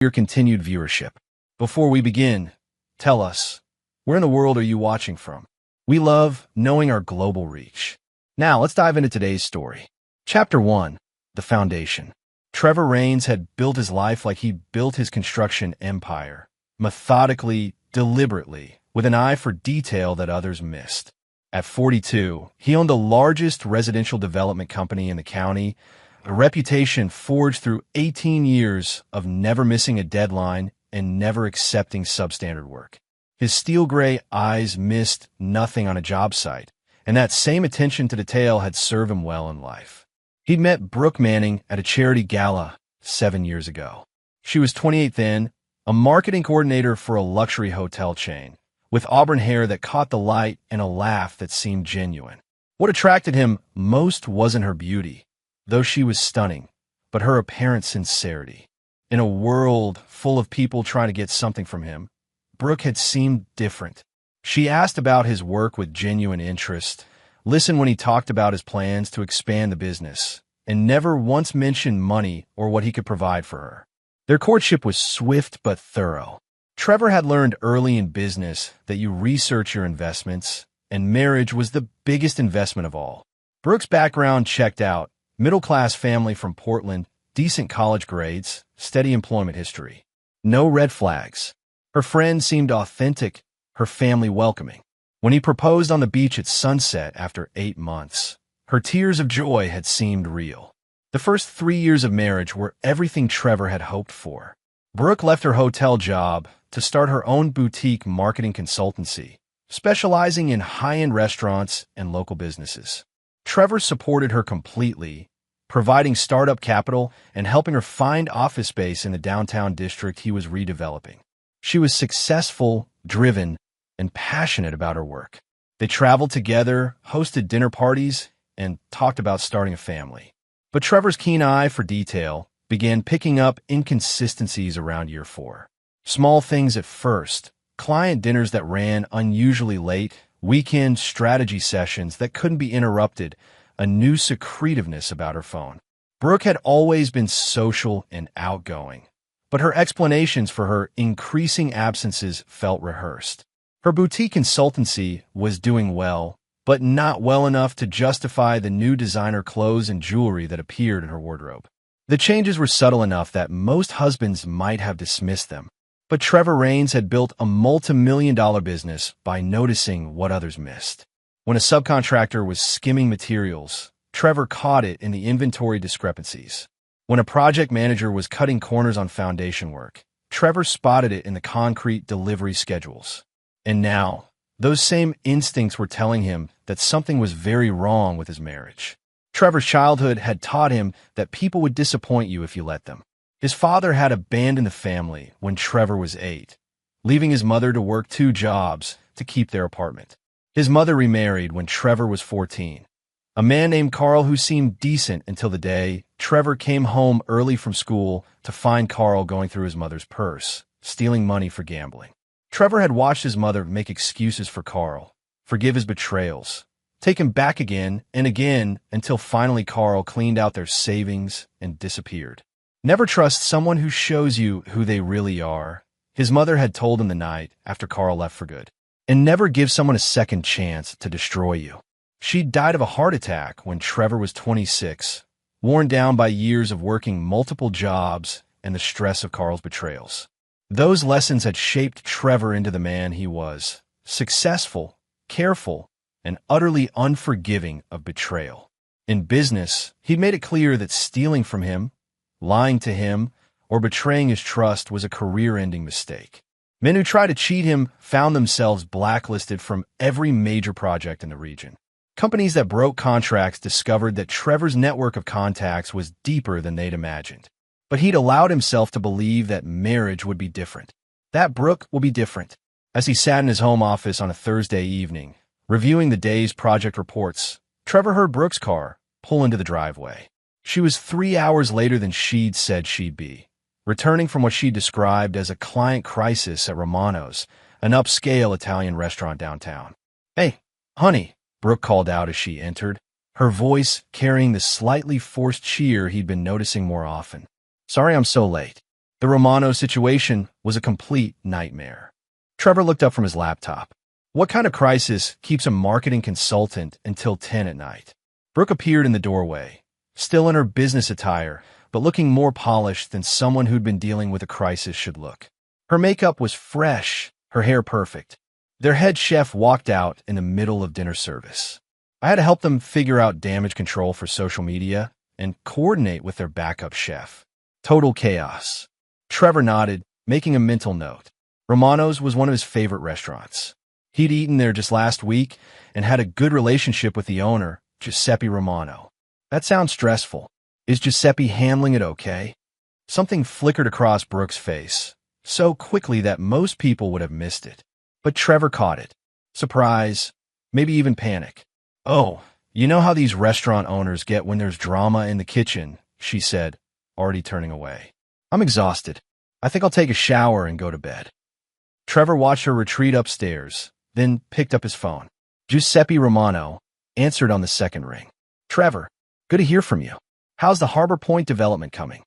your continued viewership. Before we begin, tell us, where in the world are you watching from? We love knowing our global reach. Now, let's dive into today's story. Chapter 1, The Foundation. Trevor Raines had built his life like he built his construction empire, methodically, deliberately, with an eye for detail that others missed. At 42, he owned the largest residential development company in the county, a reputation forged through 18 years of never missing a deadline and never accepting substandard work. His steel-gray eyes missed nothing on a job site, and that same attention to detail had served him well in life. He'd met Brooke Manning at a charity gala 7 years ago. She was 28 then, a marketing coordinator for a luxury hotel chain, with auburn hair that caught the light and a laugh that seemed genuine. What attracted him most wasn't her beauty, though she was stunning, but her apparent sincerity. In a world full of people trying to get something from him, Brooke had seemed different. She asked about his work with genuine interest, listened when he talked about his plans to expand the business, and never once mentioned money or what he could provide for her. Their courtship was swift but thorough. Trevor had learned early in business that you research your investments, and marriage was the biggest investment of all. Brooke's background checked out: middle-class family from Portland, decent college grades, steady employment history. No red flags. Her friend seemed authentic, her family welcoming. When he proposed on the beach at sunset after 8 months, her tears of joy had seemed real. The first 3 years of marriage were everything Trevor had hoped for. Brooke left her hotel job to start her own boutique marketing consultancy, specializing in high-end restaurants and local businesses. Trevor supported her completely, providing startup capital and helping her find office space in the downtown district he was redeveloping. She was successful, driven, and passionate about her work. They traveled together, hosted dinner parties, and talked about starting a family. But Trevor's keen eye for detail began picking up inconsistencies around year 4. Small things at first: client dinners that ran unusually late, weekend strategy sessions that couldn't be interrupted, a new secretiveness about her phone. Brooke had always been social and outgoing, but her explanations for her increasing absences felt rehearsed. Her boutique consultancy was doing well, but not well enough to justify the new designer clothes and jewelry that appeared in her wardrobe. The changes were subtle enough that most husbands might have dismissed them, but Trevor Raines had built a multi-million-dollar business by noticing what others missed. When a subcontractor was skimming materials, Trevor caught it in the inventory discrepancies. When a project manager was cutting corners on foundation work, Trevor spotted it in the concrete delivery schedules. And now, those same instincts were telling him that something was very wrong with his marriage. Trevor's childhood had taught him that people would disappoint you if you let them. His father had abandoned the family when Trevor was 8, leaving his mother to work 2 jobs to keep their apartment. His mother remarried when Trevor was 14. A man named Carl who seemed decent until the day Trevor came home early from school to find Carl going through his mother's purse, stealing money for gambling. Trevor had watched his mother make excuses for Carl, forgive his betrayals, take him back again and again until finally Carl cleaned out their savings and disappeared. Never trust someone who shows you who they really are, his mother had told him the night after Carl left for good. And never give someone a second chance to destroy you. She died of a heart attack when Trevor was 26, worn down by years of working multiple jobs and the stress of Carl's betrayals. Those lessons had shaped Trevor into the man he was: successful, careful, and utterly unforgiving of betrayal. In business, he'd made it clear that stealing from him, lying to him, or betraying his trust was a career-ending mistake. Men who tried to cheat him found themselves blacklisted from every major project in the region. Companies that broke contracts discovered that Trevor's network of contacts was deeper than they'd imagined. But he'd allowed himself to believe that marriage would be different. That Brooke will be different. As he sat in his home office on a Thursday evening, reviewing the day's project reports, Trevor heard Brooke's car pull into the driveway. She was 3 hours later than she'd said she'd be, returning from what she described as a client crisis at Romano's, an upscale Italian restaurant downtown. "Hey, honey," Brooke called out as she entered, her voice carrying the slightly forced cheer he'd been noticing more often. "Sorry I'm so late." The Romano situation was a complete nightmare. Trevor looked up from his laptop. What kind of crisis keeps a marketing consultant until 10 at night? Brooke appeared in the doorway, still in her business attire, but looking more polished than someone who'd been dealing with a crisis should look. Her makeup was fresh, her hair perfect. Their head chef walked out in the middle of dinner service. I had to help them figure out damage control for social media and coordinate with their backup chef. Total chaos. Trevor nodded, making a mental note. Romano's was one of his favorite restaurants. He'd eaten there just last week and had a good relationship with the owner, Giuseppe Romano. That sounds stressful. Is Giuseppe handling it okay? Something flickered across Brooke's face, so quickly that most people would have missed it. But Trevor caught it. Surprise, maybe even panic. "Oh, you know how these restaurant owners get when there's drama in the kitchen," she said, already turning away. "I'm exhausted. I think I'll take a shower and go to bed." Trevor watched her retreat upstairs, then picked up his phone. Giuseppe Romano answered on the second ring. "Trevor, good to hear from you. How's the Harbor Point development coming?"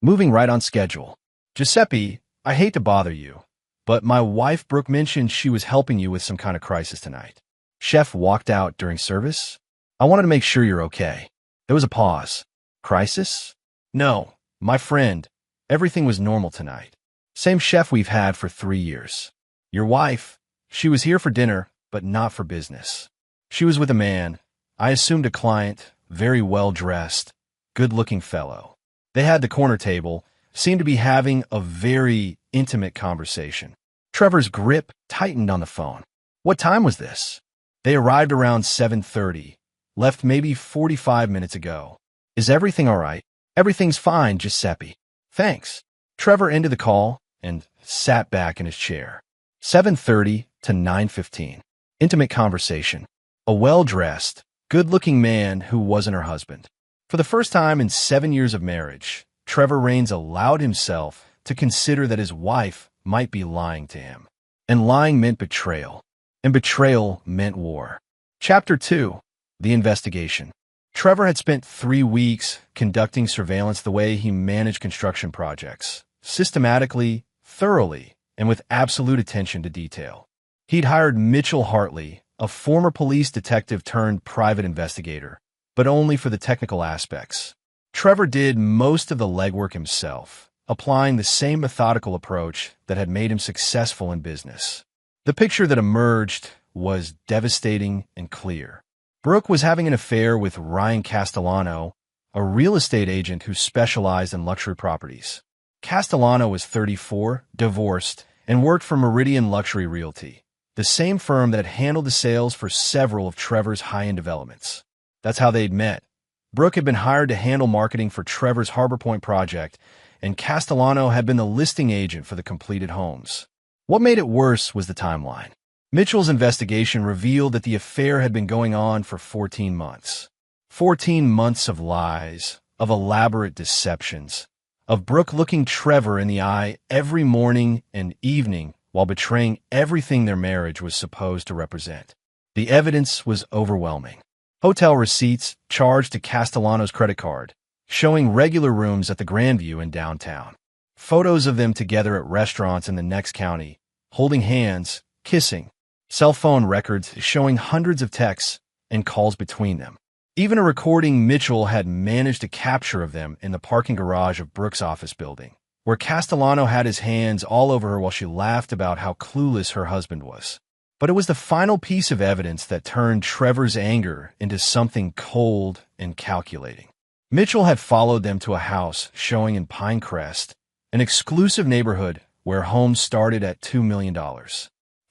"Moving right on schedule." "Giuseppe, I hate to bother you, but my wife Brooke mentioned she was helping you with some kind of crisis tonight." Chef walked out during service. "I wanted to make sure you're okay." There was a pause. "Crisis?" "No, my friend. Everything was normal tonight. Same chef we've had for 3 years. Your wife, she was here for dinner, but not for business. She was with a man, I assumed a client, very well-dressed, good-looking fellow. They had the corner table, seemed to be having a very intimate conversation." Trevor's grip tightened on the phone. "What time was this?" "They arrived around 7:30, left maybe 45 minutes ago." "Is everything all right?" "Everything's fine, Giuseppe. Thanks." Trevor ended the call and sat back in his chair. 7:30 to 9:15. Intimate conversation. A well-dressed, good-looking man who wasn't her husband. For the first time in 7 years of marriage, Trevor Raines allowed himself to consider that his wife might be lying to him. And lying meant betrayal. And betrayal meant war. Chapter 2. The Investigation. Trevor had spent 3 weeks conducting surveillance the way he managed construction projects, systematically, thoroughly, and with absolute attention to detail. He'd hired Mitchell Hartley, a former police detective turned private investigator, but only for the technical aspects. Trevor did most of the legwork himself, applying the same methodical approach that had made him successful in business. The picture that emerged was devastating and clear. Brooke was having an affair with Ryan Castellano, a real estate agent who specialized in luxury properties. Castellano was 34, divorced, and worked for Meridian Luxury Realty, the same firm that had handled the sales for several of Trevor's high-end developments. That's how they'd met. Brooke had been hired to handle marketing for Trevor's Harbor Point project, and Castellano had been the listing agent for the completed homes. What made it worse was the timeline. Mitchell's investigation revealed that the affair had been going on for 14 months. 14 months of lies, of elaborate deceptions, of Brooke looking Trevor in the eye every morning and evening while betraying everything their marriage was supposed to represent. The evidence was overwhelming. Hotel receipts charged to Castellano's credit card, showing regular rooms at the Grandview in downtown. Photos of them together at restaurants in the next county, holding hands, kissing. Cell phone records showing hundreds of texts and calls between them. Even a recording Mitchell had managed to capture of them in the parking garage of Brooke's office building, where Castellano had his hands all over her while she laughed about how clueless her husband was. But it was the final piece of evidence that turned Trevor's anger into something cold and calculating. Mitchell had followed them to a house showing in Pinecrest, an exclusive neighborhood where homes started at $2 million.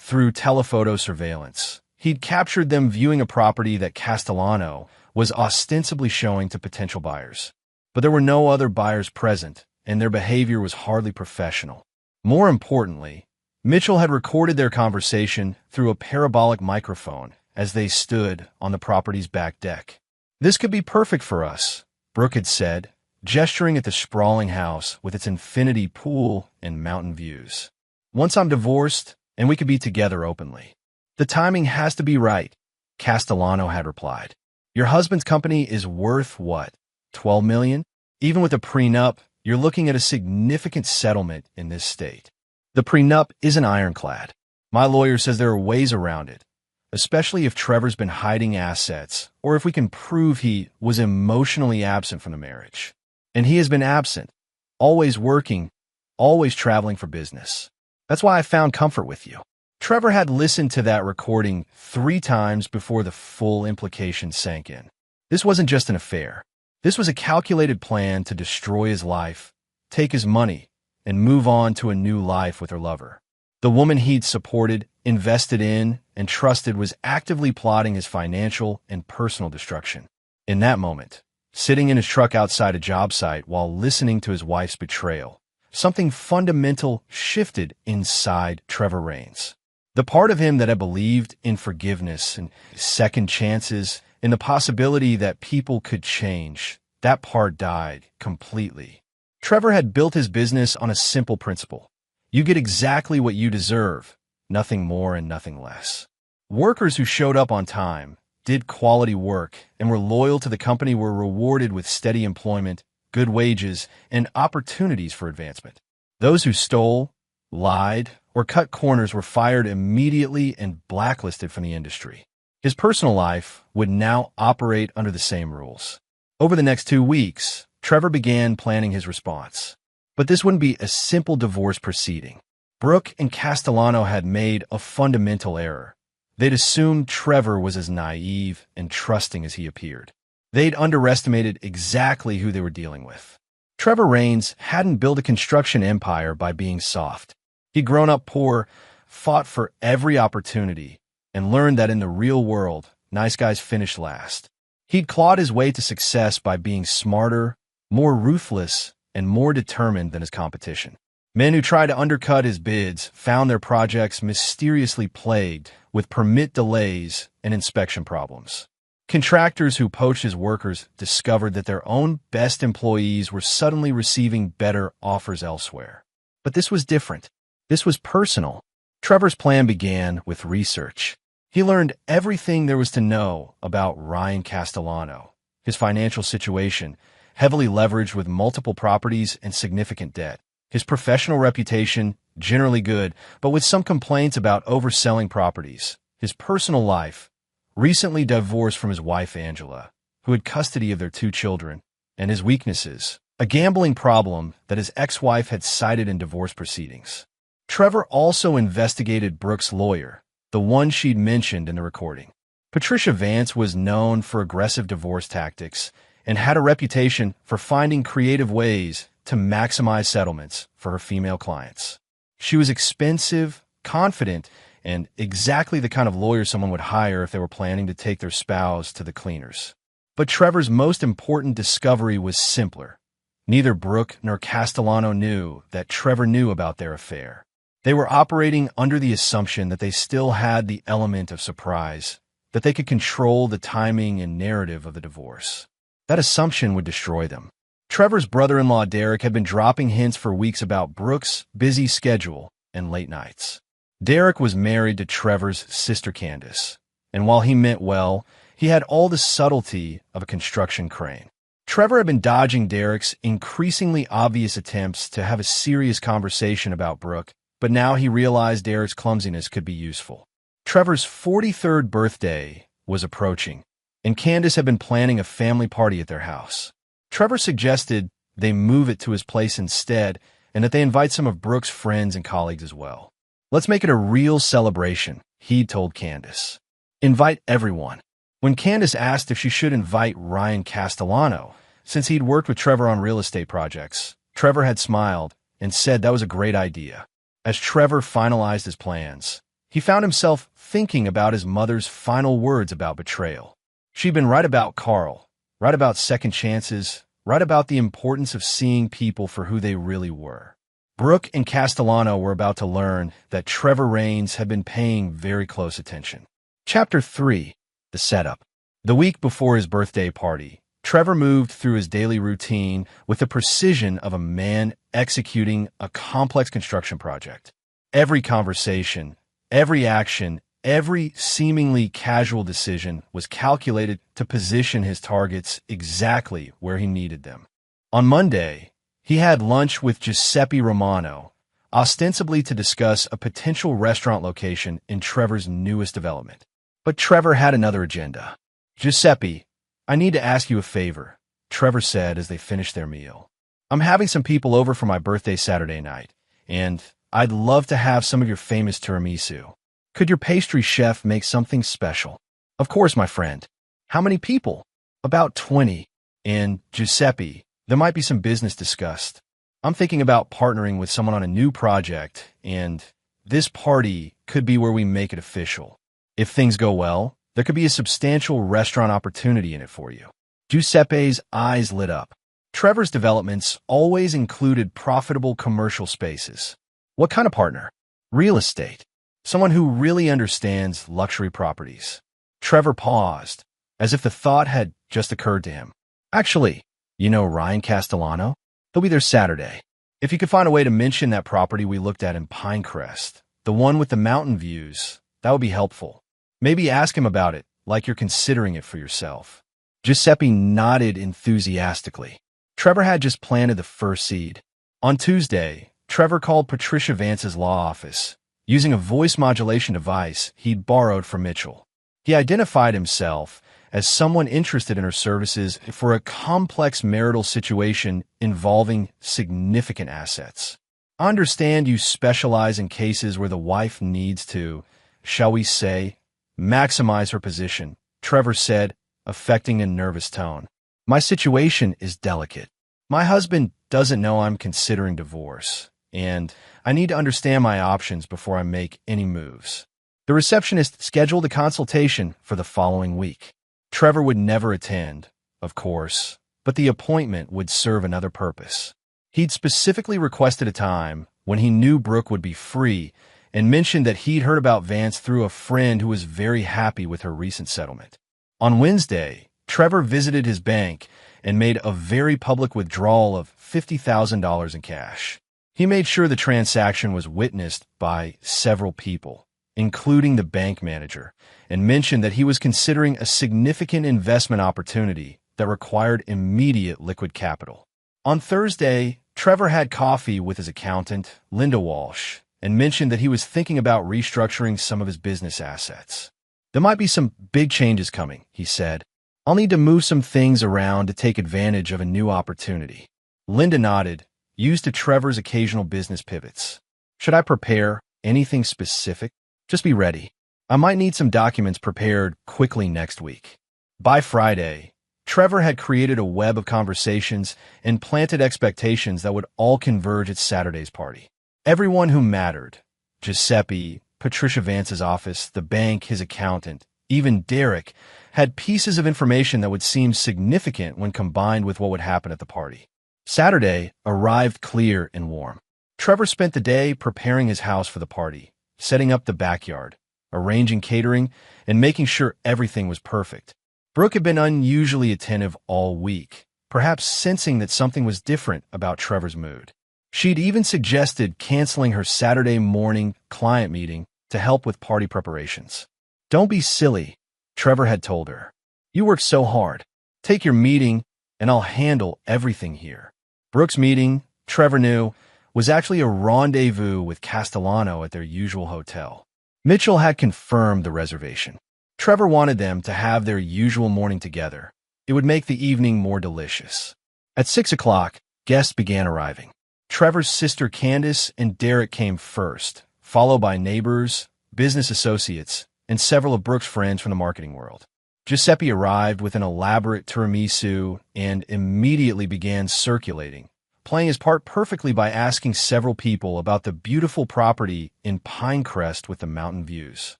Through telephoto surveillance, he'd captured them viewing a property that Castellano was ostensibly showing to potential buyers. But there were no other buyers present, and their behavior was hardly professional. More importantly, Mitchell had recorded their conversation through a parabolic microphone as they stood on the property's back deck. "This could be perfect for us," Brooke had said, gesturing at the sprawling house with its infinity pool and mountain views. "Once I'm divorced, and we could be together openly." "The timing has to be right," Castellano had replied. "Your husband's company is worth what, $12 million? Even with a prenup, you're looking at a significant settlement in this state. The prenup isn't ironclad. My lawyer says there are ways around it, especially if Trevor's been hiding assets or if we can prove he was emotionally absent from the marriage. And he has been absent, always working, always traveling for business. That's why I found comfort with you. Trevor had listened to that recording 3 times before the full implications sank in. This wasn't just an affair. This was a calculated plan to destroy his life, take his money, and move on to a new life with her lover. The woman he'd supported, invested in, and trusted was actively plotting his financial and personal destruction. In that moment, sitting in his truck outside a job site while listening to his wife's betrayal, something fundamental shifted inside Trevor Raines. The part of him that had believed in forgiveness and second chances, in the possibility that people could change, that part died completely. Trevor had built his business on a simple principle. You get exactly what you deserve, nothing more and nothing less. Workers who showed up on time, did quality work, and were loyal to the company were rewarded with steady employment, good wages, and opportunities for advancement. Those who stole, lied, or cut corners were fired immediately and blacklisted from the industry. His personal life would now operate under the same rules. Over the next 2 weeks, Trevor began planning his response. But this wouldn't be a simple divorce proceeding. Brooke and Castellano had made a fundamental error. They'd assumed Trevor was as naive and trusting as he appeared. They'd underestimated exactly who they were dealing with. Trevor Raines hadn't built a construction empire by being soft. He'd grown up poor, fought for every opportunity, and learned that in the real world, nice guys finish last. He'd clawed his way to success by being smarter, more ruthless, and more determined than his competition. Men who tried to undercut his bids found their projects mysteriously plagued with permit delays and inspection problems. Contractors who poached his workers discovered that their own best employees were suddenly receiving better offers elsewhere. But this was different. This was personal. Trevor's plan began with research. He learned everything there was to know about Ryan Castellano, his financial situation, heavily leveraged with multiple properties and significant debt. His professional reputation, generally good, but with some complaints about overselling properties. His personal life, recently divorced from his wife Angela, who had custody of their 2 children, and his weaknesses, a gambling problem that his ex-wife had cited in divorce proceedings. Trevor also investigated Brooke's lawyer, the one she'd mentioned in the recording. Patricia Vance was known for aggressive divorce tactics and had a reputation for finding creative ways to maximize settlements for her female clients. She was expensive, confident, and exactly the kind of lawyer someone would hire if they were planning to take their spouse to the cleaners. But Trevor's most important discovery was simpler. Neither Brooke nor Castellano knew that Trevor knew about their affair. They were operating under the assumption that they still had the element of surprise, that they could control the timing and narrative of the divorce. That assumption would destroy them. Trevor's brother-in-law Derek had been dropping hints for weeks about Brooke's busy schedule and late nights. Derek was married to Trevor's sister Candace, and while he meant well, he had all the subtlety of a construction crane. Trevor had been dodging Derek's increasingly obvious attempts to have a serious conversation about Brooke, but now he realized Derek's clumsiness could be useful. Trevor's 43rd birthday was approaching, and Candace had been planning a family party at their house. Trevor suggested they move it to his place instead and that they invite some of Brooke's friends and colleagues as well. Let's make it a real celebration, he told Candace. Invite everyone. When Candace asked if she should invite Ryan Castellano, since he'd worked with Trevor on real estate projects, Trevor had smiled and said that was a great idea. As Trevor finalized his plans, he found himself thinking about his mother's final words about betrayal. She'd been right about Carl, right about second chances, right about the importance of seeing people for who they really were. Brooke and Castellano were about to learn that Trevor Raines had been paying very close attention. Chapter 3. The Setup. The week before his birthday party, Trevor moved through his daily routine with the precision of a man executing a complex construction project. Every conversation, every action, every seemingly casual decision was calculated to position his targets exactly where he needed them. On Monday, He had lunch with Giuseppe Romano, ostensibly to discuss a potential restaurant location in Trevor's newest development. But Trevor had another agenda. "Giuseppe, I need to ask you a favor," Trevor said as they finished their meal. "I'm having some people over for my birthday Saturday night, and I'd love to have some of your famous tiramisu. Could your pastry chef make something special?" "Of course, my friend." "How many people?" "About 20. And, Giuseppe, there might be some business discussed. I'm thinking about partnering with someone on a new project, and this party could be where we make it official. If things go well, there could be a substantial restaurant opportunity in it for you." Giuseppe's eyes lit up. Trevor's developments always included profitable commercial spaces. What kind of partner? Real estate. Someone who really understands luxury properties. Trevor paused, as if the thought had just occurred to him. "Actually, you know Ryan Castellano? He'll be there Saturday. If you could find a way to mention that property we looked at in Pinecrest, the one with the mountain views, that would be helpful. Maybe ask him about it, like you're considering it for yourself." Giuseppe nodded enthusiastically. Trevor had just planted the first seed. On Tuesday, Trevor called Patricia Vance's law office, using a voice modulation device he'd borrowed from Mitchell. He identified himself as someone interested in her services for a complex marital situation involving significant assets. "I understand you specialize in cases where the wife needs to, shall we say, maximize her position," Trevor said, affecting a nervous tone. "My situation is delicate. My husband doesn't know I'm considering divorce, and I need to understand my options before I make any moves." The receptionist scheduled a consultation for the following week. Trevor would never attend, of course, but the appointment would serve another purpose. He'd specifically requested a time when he knew Brooke would be free and mentioned that he'd heard about Vance through a friend who was very happy with her recent settlement. On Wednesday, Trevor visited his bank and made a very public withdrawal of $50,000 in cash. He made sure the transaction was witnessed by several people, including the bank manager, and mentioned that he was considering a significant investment opportunity that required immediate liquid capital. On Thursday, Trevor had coffee with his accountant, Linda Walsh, and mentioned that he was thinking about restructuring some of his business assets. "There might be some big changes coming," he said. "I'll need to move some things around to take advantage of a new opportunity." Linda nodded, used to Trevor's occasional business pivots. "Should I prepare anything specific? Just be ready. I might need some documents prepared quickly next week." By Friday, Trevor had created a web of conversations and planted expectations that would all converge at Saturday's party. Everyone who mattered, Giuseppe, Patricia Vance's office, the bank, his accountant, even Derek, had pieces of information that would seem significant when combined with what would happen at the party. Saturday arrived clear and warm. Trevor spent the day preparing his house for the party, setting up the backyard, arranging catering, and making sure everything was perfect. Brooke had been unusually attentive all week, perhaps sensing that something was different about Trevor's mood. She'd even suggested canceling her Saturday morning client meeting to help with party preparations. "Don't be silly," Trevor had told her. "You work so hard. Take your meeting, and I'll handle everything here." Brooke's meeting, Trevor knew, was actually a rendezvous with Castellano at their usual hotel. Mitchell had confirmed the reservation. Trevor wanted them to have their usual morning together. It would make the evening more delicious. At 6 o'clock, guests began arriving. Trevor's sister Candace and Derek came first, followed by neighbors, business associates, and several of Brooke's friends from the marketing world. Giuseppe arrived with an elaborate tiramisu and immediately began circulating, playing his part perfectly by asking several people about the beautiful property in Pinecrest with the mountain views.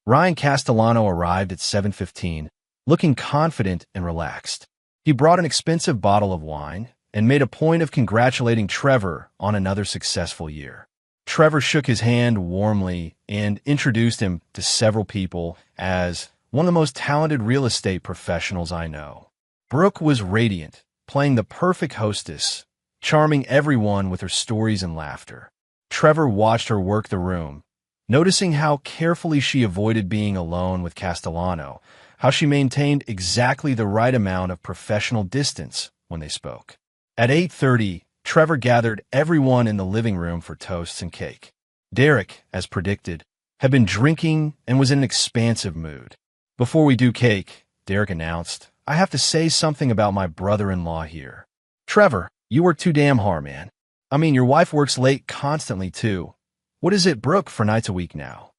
Ryan Castellano arrived at 7:15, looking confident and relaxed. He brought an expensive bottle of wine and made a point of congratulating Trevor on another successful year. Trevor shook his hand warmly and introduced him to several people as one of the most talented real estate professionals I know. Brooke was radiant, playing the perfect hostess, charming everyone with her stories and laughter. Trevor watched her work the room, noticing how carefully she avoided being alone with Castellano, how she maintained exactly the right amount of professional distance when they spoke. At 8:30, Trevor gathered everyone in the living room for toasts and cake. Derek, as predicted, had been drinking and was in an expansive mood. "Before we do cake," Derek announced, "I have to say something about my brother-in-law here. Trevor, you work too damn hard, man. I mean, your wife works late constantly, too. What is it, Brooke, for nights a week now?"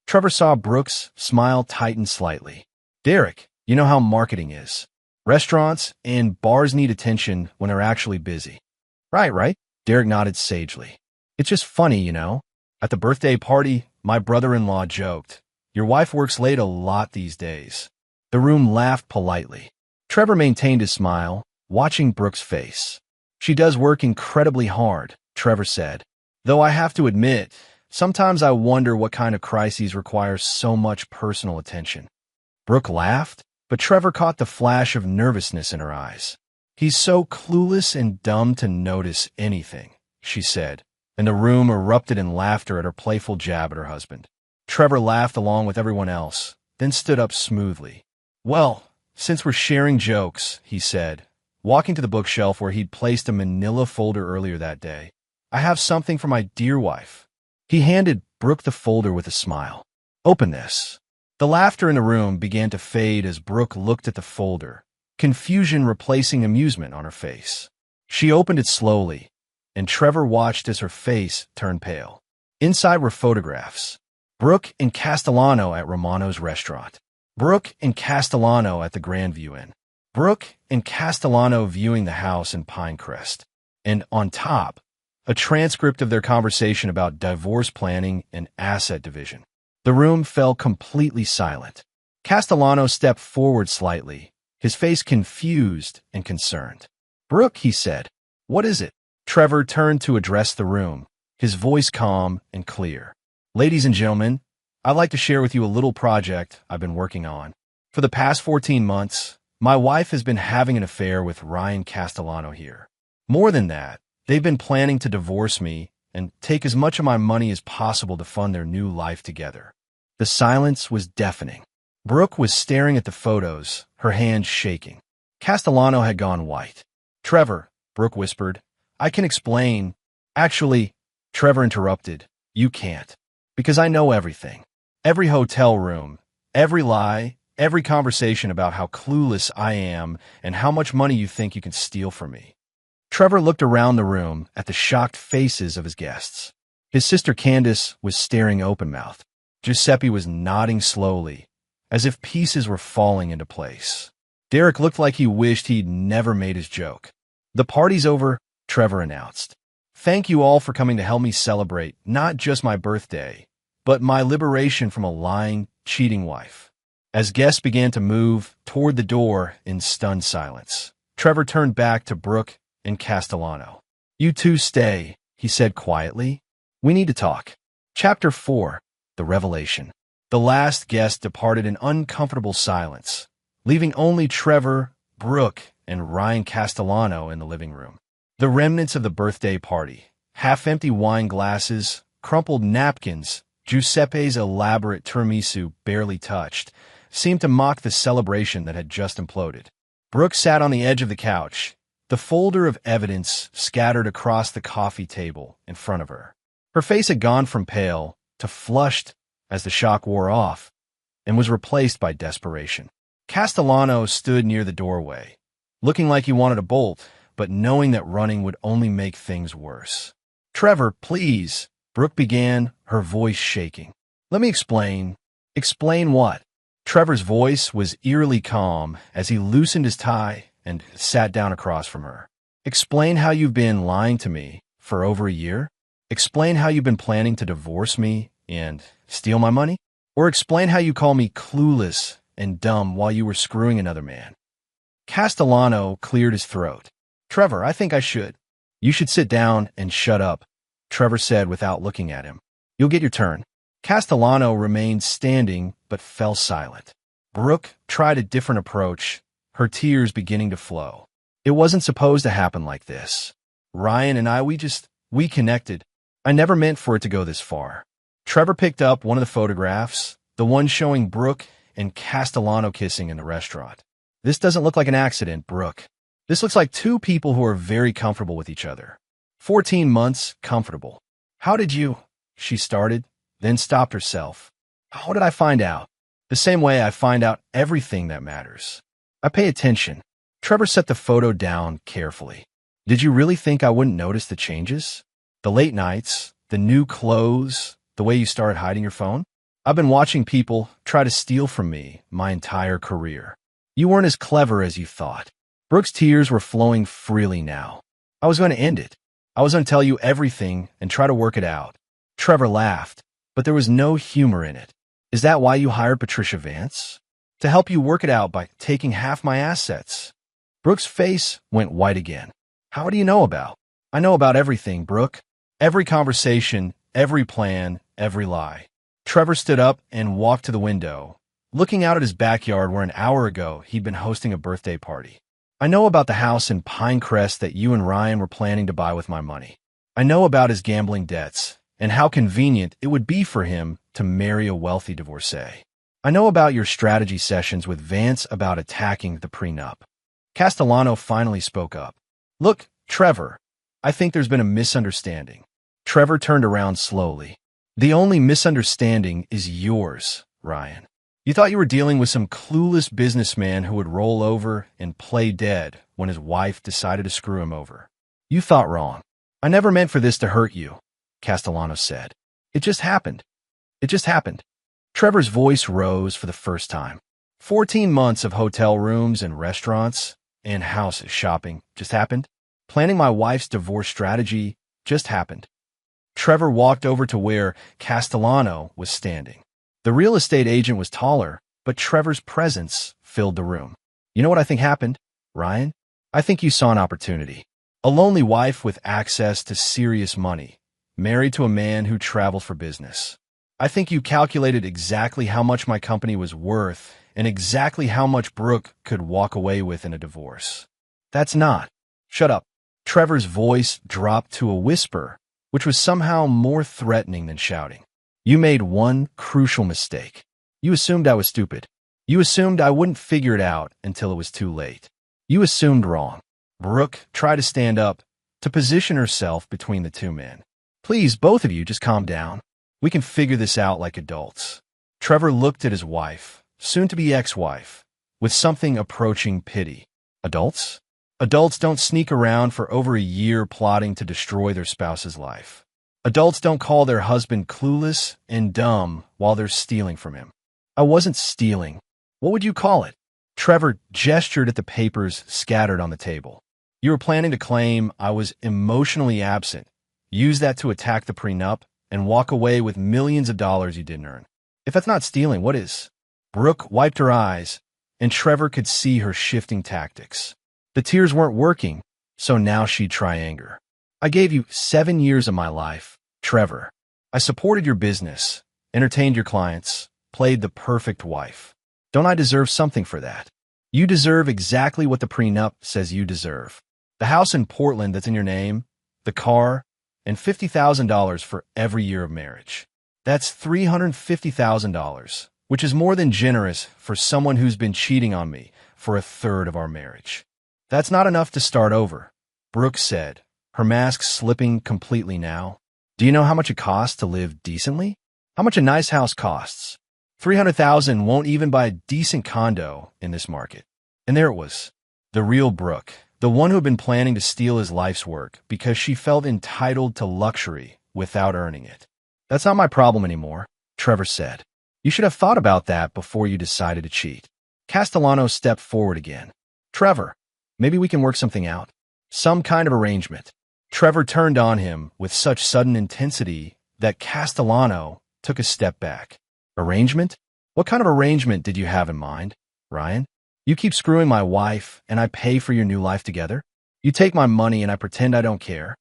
Trevor saw Brooke's smile tighten slightly. "Derek, you know how marketing is. Restaurants and bars need attention when they're actually busy." Right. Derek nodded sagely. "It's just funny, you know. At the birthday party, my brother-in-law joked, 'Your wife works late a lot these days.'" The room laughed politely. Trevor maintained his smile, watching Brooke's face. "She does work incredibly hard," Trevor said. "Though I have to admit, sometimes I wonder what kind of crises require so much personal attention." Brooke laughed, but Trevor caught the flash of nervousness in her eyes. "He's so clueless and dumb to notice anything," she said, and the room erupted in laughter at her playful jab at her husband. Trevor laughed along with everyone else, then stood up smoothly. "Well, since we're sharing jokes," he said, walking to the bookshelf where he'd placed a manila folder earlier that day, "I have something for my dear wife." He handed Brooke the folder with a smile. "Open this." The laughter in the room began to fade as Brooke looked at the folder, confusion replacing amusement on her face. She opened it slowly, and Trevor watched as her face turned pale. Inside were photographs. Brooke and Castellano at Romano's restaurant. Brooke and Castellano at the Grandview Inn. Brooke and Castellano viewing the house in Pinecrest. And on top, a transcript of their conversation about divorce planning and asset division. The room fell completely silent. Castellano stepped forward slightly, his face confused and concerned. "Brooke," he said, "what is it?" Trevor turned to address the room, his voice calm and clear. "Ladies and gentlemen, I'd like to share with you a little project I've been working on. For the past 14 months, my wife has been having an affair with Ryan Castellano here. More than that, they've been planning to divorce me and take as much of my money as possible to fund their new life together." The silence was deafening. Brooke was staring at the photos, her hands shaking. Castellano had gone white. "Trevor," Brooke whispered, "I can explain." "Actually," Trevor interrupted, "you can't. Because I know everything. Every hotel room, every lie, every conversation about how clueless I am and how much money you think you can steal from me." Trevor looked around the room at the shocked faces of his guests. His sister Candace was staring open-mouthed. Giuseppe was nodding slowly, as if pieces were falling into place. Derek looked like he wished he'd never made his joke. "The party's over," Trevor announced. "Thank you all for coming to help me celebrate not just my birthday, but my liberation from a lying, cheating wife." As guests began to move toward the door in stunned silence, Trevor turned back to Brooke and Castellano. "You two stay," he said quietly. "We need to talk." Chapter 4. The Revelation. The last guest departed in uncomfortable silence, leaving only Trevor, Brooke, and Ryan Castellano in the living room. The remnants of the birthday party, half-empty wine glasses, crumpled napkins, Giuseppe's elaborate tiramisu barely touched, seemed to mock the celebration that had just imploded. Brooke sat on the edge of the couch, the folder of evidence scattered across the coffee table in front of her. Her face had gone from pale to flushed as the shock wore off and was replaced by desperation. Castellano stood near the doorway, looking like he wanted to bolt, but knowing that running would only make things worse. "Trevor, please," Brooke began, her voice shaking. "Let me explain." "Explain what?" Trevor's voice was eerily calm as he loosened his tie and sat down across from her. "Explain how you've been lying to me for over a year? Explain how you've been planning to divorce me and steal my money? Or explain how you call me clueless and dumb while you were screwing another man?" Castellano cleared his throat. "Trevor, I think I should." "You should sit down and shut up," Trevor said without looking at him. "You'll get your turn." Castellano remained standing but fell silent. Brooke tried a different approach, her tears beginning to flow. "It wasn't supposed to happen like this. Ryan and I, we connected. I never meant for it to go this far." Trevor picked up one of the photographs, the one showing Brooke and Castellano kissing in the restaurant. "This doesn't look like an accident, Brooke. This looks like two people who are very comfortable with each other." 14 months, comfortable. How did you? She started, then stopped herself. How did I find out? The same way I find out everything that matters. I pay attention. Trevor set the photo down carefully. Did you really think I wouldn't notice the changes? The late nights, the new clothes, the way you started hiding your phone? I've been watching people try to steal from me my entire career. You weren't as clever as you thought. Brooke's tears were flowing freely now. I was going to end it. I was going to tell you everything and try to work it out. Trevor laughed, but there was no humor in it. Is that why you hired Patricia Vance? To help you work it out by taking half my assets. Brooke's face went white again. How do you know about? I know about everything, Brooke. Every conversation, every plan, every lie. Trevor stood up and walked to the window, looking out at his backyard where an hour ago he'd been hosting a birthday party. I know about the house in Pinecrest that you and Ryan were planning to buy with my money. I know about his gambling debts and how convenient it would be for him to marry a wealthy divorcee. I know about your strategy sessions with Vance about attacking the prenup. Castellano finally spoke up. Look, Trevor, I think there's been a misunderstanding. Trevor turned around slowly. The only misunderstanding is yours, Ryan. You thought you were dealing with some clueless businessman who would roll over and play dead when his wife decided to screw him over. You thought wrong. I never meant for this to hurt you, Castellano said. It just happened. It just happened. Trevor's voice rose for the first time. 14 months of hotel rooms and restaurants and houses shopping just happened. Planning my wife's divorce strategy just happened. Trevor walked over to where Castellano was standing. The real estate agent was taller, but Trevor's presence filled the room. You know what I think happened, Ryan? I think you saw an opportunity. A lonely wife with access to serious money, married to a man who traveled for business. I think you calculated exactly how much my company was worth and exactly how much Brooke could walk away with in a divorce. That's not. Shut up. Trevor's voice dropped to a whisper, which was somehow more threatening than shouting. You made one crucial mistake. You assumed I was stupid. You assumed I wouldn't figure it out until it was too late. You assumed wrong. Brooke tried to stand up, to position herself between the two men. Please, both of you, just calm down. We can figure this out like adults. Trevor looked at his wife, soon-to-be ex-wife, with something approaching pity. Adults? Adults don't sneak around for over a year plotting to destroy their spouse's life. Adults don't call their husband clueless and dumb while they're stealing from him. I wasn't stealing. What would you call it? Trevor gestured at the papers scattered on the table. You were planning to claim I was emotionally absent, use that to attack the prenup, and walk away with millions of dollars you didn't earn. If that's not stealing, what is? Brooke wiped her eyes, and Trevor could see her shifting tactics. The tears weren't working, so now she'd try anger. I gave you 7 years of my life, Trevor. I supported your business, entertained your clients, played the perfect wife. Don't I deserve something for that? You deserve exactly what the prenup says you deserve. The house in Portland that's in your name, the car, and $50,000 for every year of marriage. That's $350,000, which is more than generous for someone who's been cheating on me for a third of our marriage. That's not enough to start over, Brooke said, her mask slipping completely now. Do you know how much it costs to live decently? How much a nice house costs? $300,000 won't even buy a decent condo in this market. And there it was, the real Brooke, the one who had been planning to steal his life's work because she felt entitled to luxury without earning it. That's not my problem anymore, Trevor said. You should have thought about that before you decided to cheat. Castellano stepped forward again. Trevor, maybe we can work something out. Some kind of arrangement. Trevor turned on him with such sudden intensity that Castellano took a step back. Arrangement? What kind of arrangement did you have in mind, Ryan? You keep screwing my wife and I pay for your new life together? You take my money and I pretend I don't care?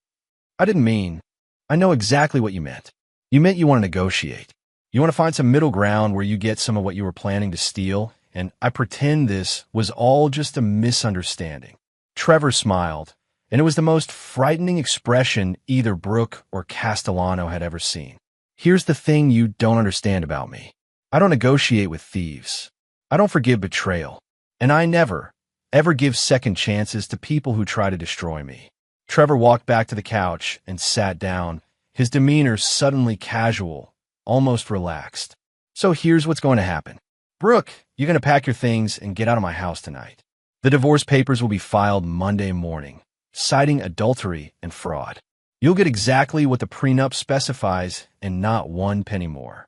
I didn't mean. I know exactly what you meant. You meant you want to negotiate. You want to find some middle ground where you get some of what you were planning to steal, and I pretend this was all just a misunderstanding. Trevor smiled, and it was the most frightening expression either Brooke or Castellano had ever seen. Here's the thing you don't understand about me. I don't negotiate with thieves. I don't forgive betrayal. And I never, ever give second chances to people who try to destroy me. Trevor walked back to the couch and sat down, his demeanor suddenly casual, almost relaxed. So here's what's going to happen. Brooke, you're going to pack your things and get out of my house tonight. The divorce papers will be filed Monday morning, citing adultery and fraud. You'll get exactly what the prenup specifies and not one penny more.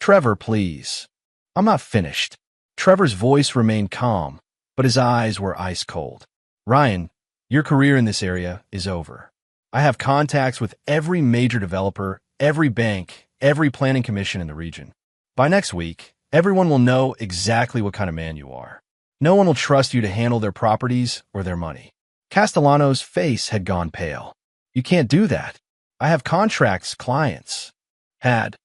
Trevor, please. I'm not finished. Trevor's voice remained calm, but his eyes were ice cold. Ryan, your career in this area is over. I have contacts with every major developer, every bank, every planning commission in the region. By next week, everyone will know exactly what kind of man you are. No one will trust you to handle their properties or their money. Castellano's face had gone pale. You can't do that. I have contracts, clients. Had.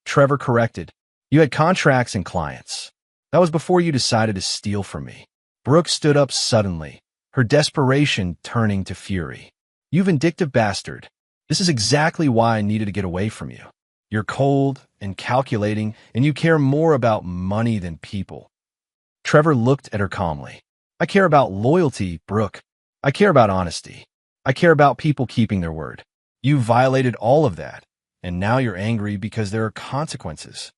Trevor corrected. You had contracts and clients. That was before you decided to steal from me. Brooke stood up suddenly, her desperation turning to fury. You vindictive bastard. This is exactly why I needed to get away from you. You're cold and calculating, and you care more about money than people. Trevor looked at her calmly. I care about loyalty, Brooke. I care about honesty. I care about people keeping their word. You violated all of that, and now you're angry because there are consequences.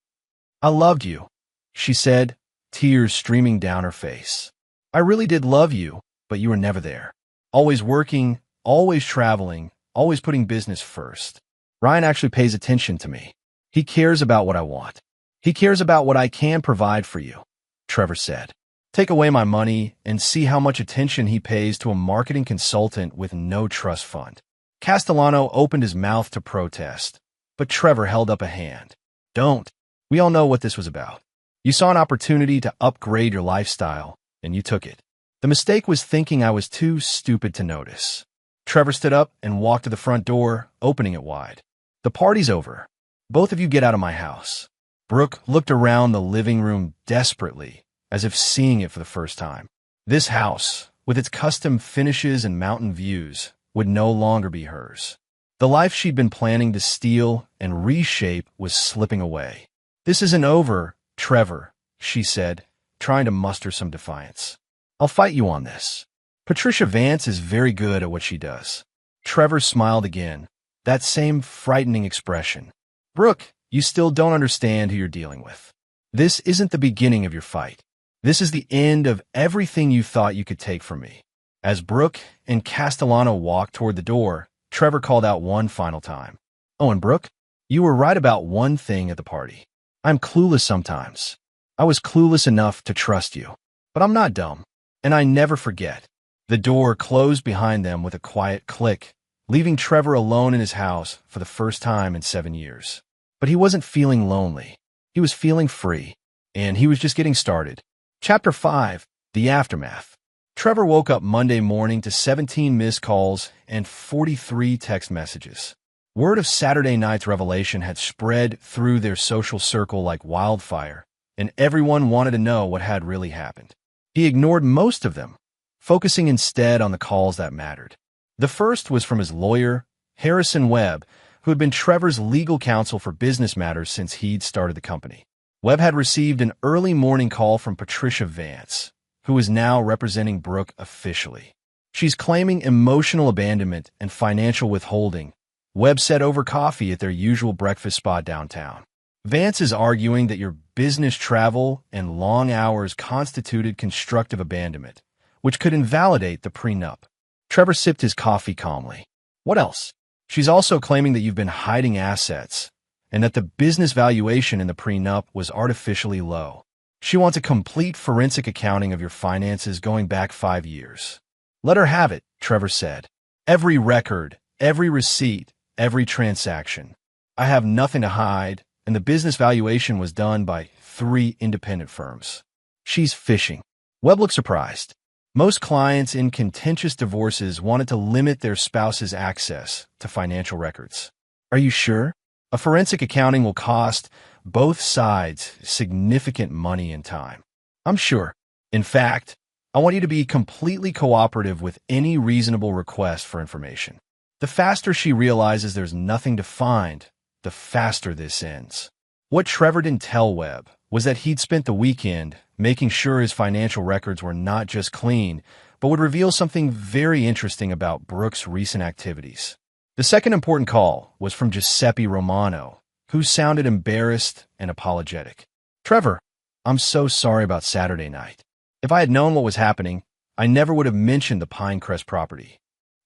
I loved you, she said, tears streaming down her face. I really did love you, but you were never there. Always working, always traveling, always putting business first. Ryan actually pays attention to me. He cares about what I want. He cares about what I can provide for you, Trevor said. Take away my money and see how much attention he pays to a marketing consultant with no trust fund. Castellano opened his mouth to protest, but Trevor held up a hand. Don't. We all know what this was about. You saw an opportunity to upgrade your lifestyle, and you took it. The mistake was thinking I was too stupid to notice. Trevor stood up and walked to the front door, opening it wide. The party's over. Both of you get out of my house. Brooke looked around the living room desperately, as if seeing it for the first time. This house, with its custom finishes and mountain views, would no longer be hers. The life she'd been planning to steal and reshape was slipping away. This isn't over, Trevor, she said, trying to muster some defiance. I'll fight you on this. Patricia Vance is very good at what she does. Trevor smiled again, that same frightening expression. Brooke, you still don't understand who you're dealing with. This isn't the beginning of your fight. This is the end of everything you thought you could take from me. As Brooke and Castellano walked toward the door, Trevor called out one final time. Oh, and Brooke, you were right about one thing at the party. I'm clueless sometimes. I was clueless enough to trust you. But I'm not dumb, and I never forget. The door closed behind them with a quiet click, leaving Trevor alone in his house for the first time in 7 years. But he wasn't feeling lonely. He was feeling free, and he was just getting started. Chapter 5, The Aftermath. Trevor woke up Monday morning to 17 missed calls and 43 text messages. Word of Saturday night's revelation had spread through their social circle like wildfire, and everyone wanted to know what had really happened. He ignored most of them, focusing instead on the calls that mattered. The first was from his lawyer, Harrison Webb, who had been Trevor's legal counsel for business matters since he'd started the company. Webb had received an early morning call from Patricia Vance, who is now representing Brooke officially. She's claiming emotional abandonment and financial withholding, Webb said over coffee at their usual breakfast spot downtown. Vance is arguing that your business travel and long hours constituted constructive abandonment, which could invalidate the prenup. Trevor sipped his coffee calmly. What else? She's also claiming that you've been hiding assets, and that the business valuation in the prenup was artificially low. She wants a complete forensic accounting of your finances going back 5 years. Let her have it, Trevor said. Every record, every receipt, every transaction. I have nothing to hide, and the business valuation was done by 3 independent firms. She's fishing. Webb looked surprised. Most clients in contentious divorces wanted to limit their spouse's access to financial records. Are you sure? A forensic accounting will cost both sides significant money and time. I'm sure. In fact, I want you to be completely cooperative with any reasonable request for information. The faster she realizes there's nothing to find, the faster this ends. What Trevor didn't tell Webb was that he'd spent the weekend making sure his financial records were not just clean, but would reveal something very interesting about Brooke's recent activities. The second important call was from Giuseppe Romano, who sounded embarrassed and apologetic. "Trevor, I'm so sorry about Saturday night. If I had known what was happening, I never would have mentioned the Pinecrest property."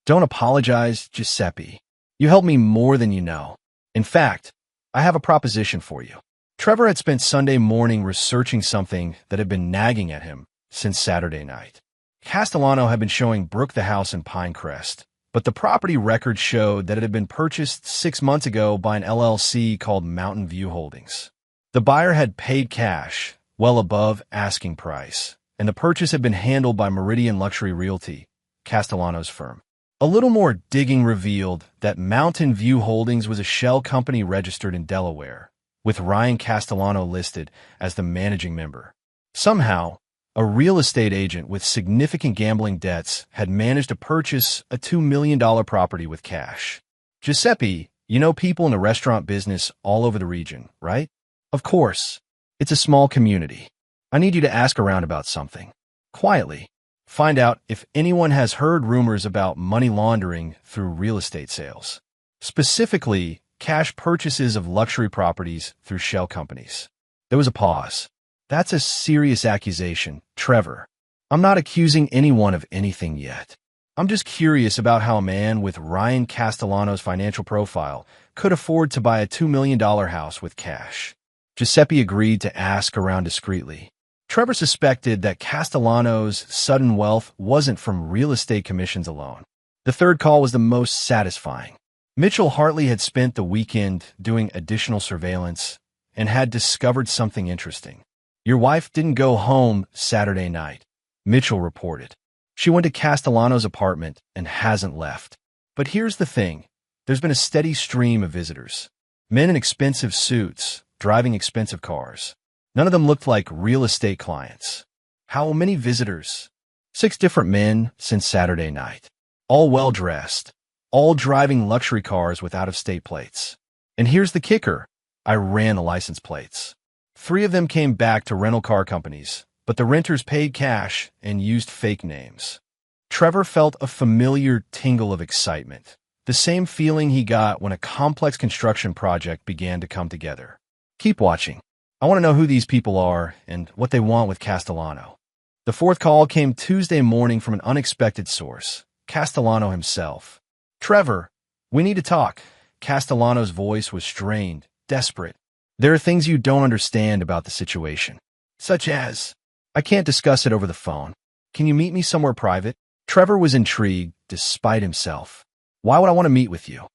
"Don't apologize, Giuseppe. You helped me more than you know. In fact, I have a proposition for you." Trevor had spent Sunday morning researching something that had been nagging at him since Saturday night. Castellano had been showing Brooke the house in Pinecrest, but the property record showed that it had been purchased 6 months ago by an LLC called Mountain View Holdings. The buyer had paid cash, well above asking price, and the purchase had been handled by Meridian Luxury Realty, Castellano's firm. A little more digging revealed that Mountain View Holdings was a shell company registered in Delaware, with Ryan Castellano listed as the managing member. Somehow, a real estate agent with significant gambling debts had managed to purchase a $2 million property with cash. "Giuseppe, you know people in the restaurant business all over the region, right?" "Of course. It's a small community. I need you to ask around about something. Quietly. Find out if anyone has heard rumors about money laundering through real estate sales. Specifically, cash purchases of luxury properties through shell companies." There was a pause. "That's a serious accusation, Trevor. I'm not accusing anyone of anything yet. I'm just curious about how a man with Ryan Castellano's financial profile could afford to buy a $2 million house with cash." Giuseppe agreed to ask around discreetly. Trevor suspected that Castellano's sudden wealth wasn't from real estate commissions alone. The third call was the most satisfying. Mitchell Hartley had spent the weekend doing additional surveillance and had discovered something interesting. "Your wife didn't go home Saturday night," Mitchell reported. "She went to Castellano's apartment and hasn't left. But here's the thing. There's been a steady stream of visitors. Men in expensive suits, driving expensive cars. None of them looked like real estate clients." "How many visitors?" 6 different men since Saturday night. All well-dressed. All driving luxury cars with out-of-state plates. And here's the kicker. I ran the license plates. 3 of them came back to rental car companies, but the renters paid cash and used fake names." Trevor felt a familiar tingle of excitement, the same feeling he got when a complex construction project began to come together. "Keep watching. I want to know who these people are and what they want with Castellano." The fourth call came Tuesday morning from an unexpected source, Castellano himself. "Trevor, we need to talk." Castellano's voice was strained, desperate. "There are things you don't understand about the situation." "Such as?" "I can't discuss it over the phone. Can you meet me somewhere private?" Trevor was intrigued, despite himself. "Why would I want to meet with you?"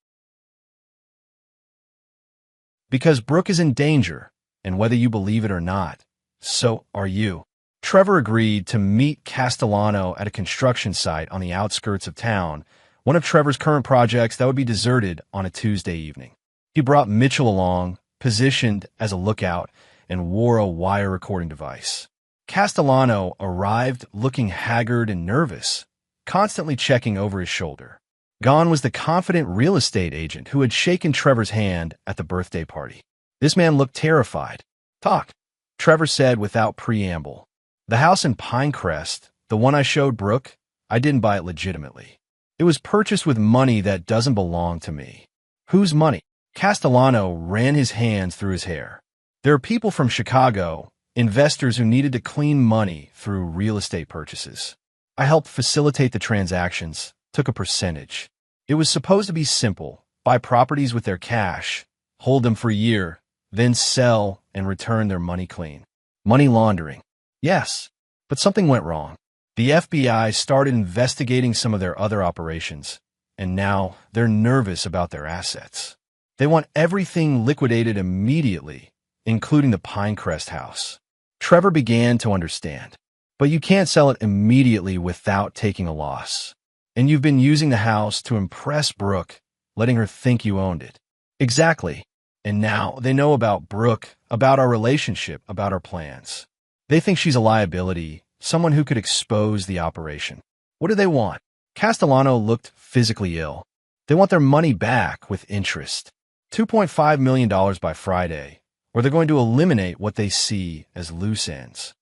"Because Brooke is in danger, and whether you believe it or not, so are you." Trevor agreed to meet Castellano at a construction site on the outskirts of town, one of Trevor's current projects that would be deserted on a Tuesday evening. He brought Mitchell along, positioned as a lookout, and wore a wire recording device. Castellano arrived looking haggard and nervous, constantly checking over his shoulder. Gone was the confident real estate agent who had shaken Trevor's hand at the birthday party. This man looked terrified. "Talk," Trevor said without preamble. "The house in Pinecrest, the one I showed Brooke, I didn't buy it legitimately. It was purchased with money that doesn't belong to me." "Whose money?" Castellano ran his hands through his hair. "There are people from Chicago, investors who needed to clean money through real estate purchases. I helped facilitate the transactions, took a percentage. It was supposed to be simple: buy properties with their cash, hold them for a year, then sell and return their money clean. Money laundering." "Yes, but something went wrong. The FBI started investigating some of their other operations, and now they're nervous about their assets. They want everything liquidated immediately, including the Pinecrest house." Trevor began to understand. "But you can't sell it immediately without taking a loss. And you've been using the house to impress Brooke, letting her think you owned it." "Exactly. And now they know about Brooke, about our relationship, about our plans. They think she's a liability, someone who could expose the operation." "What do they want?" Castellano looked physically ill. "They want their money back with interest. $2.5 million by Friday, or they're going to eliminate what they see as loose ends."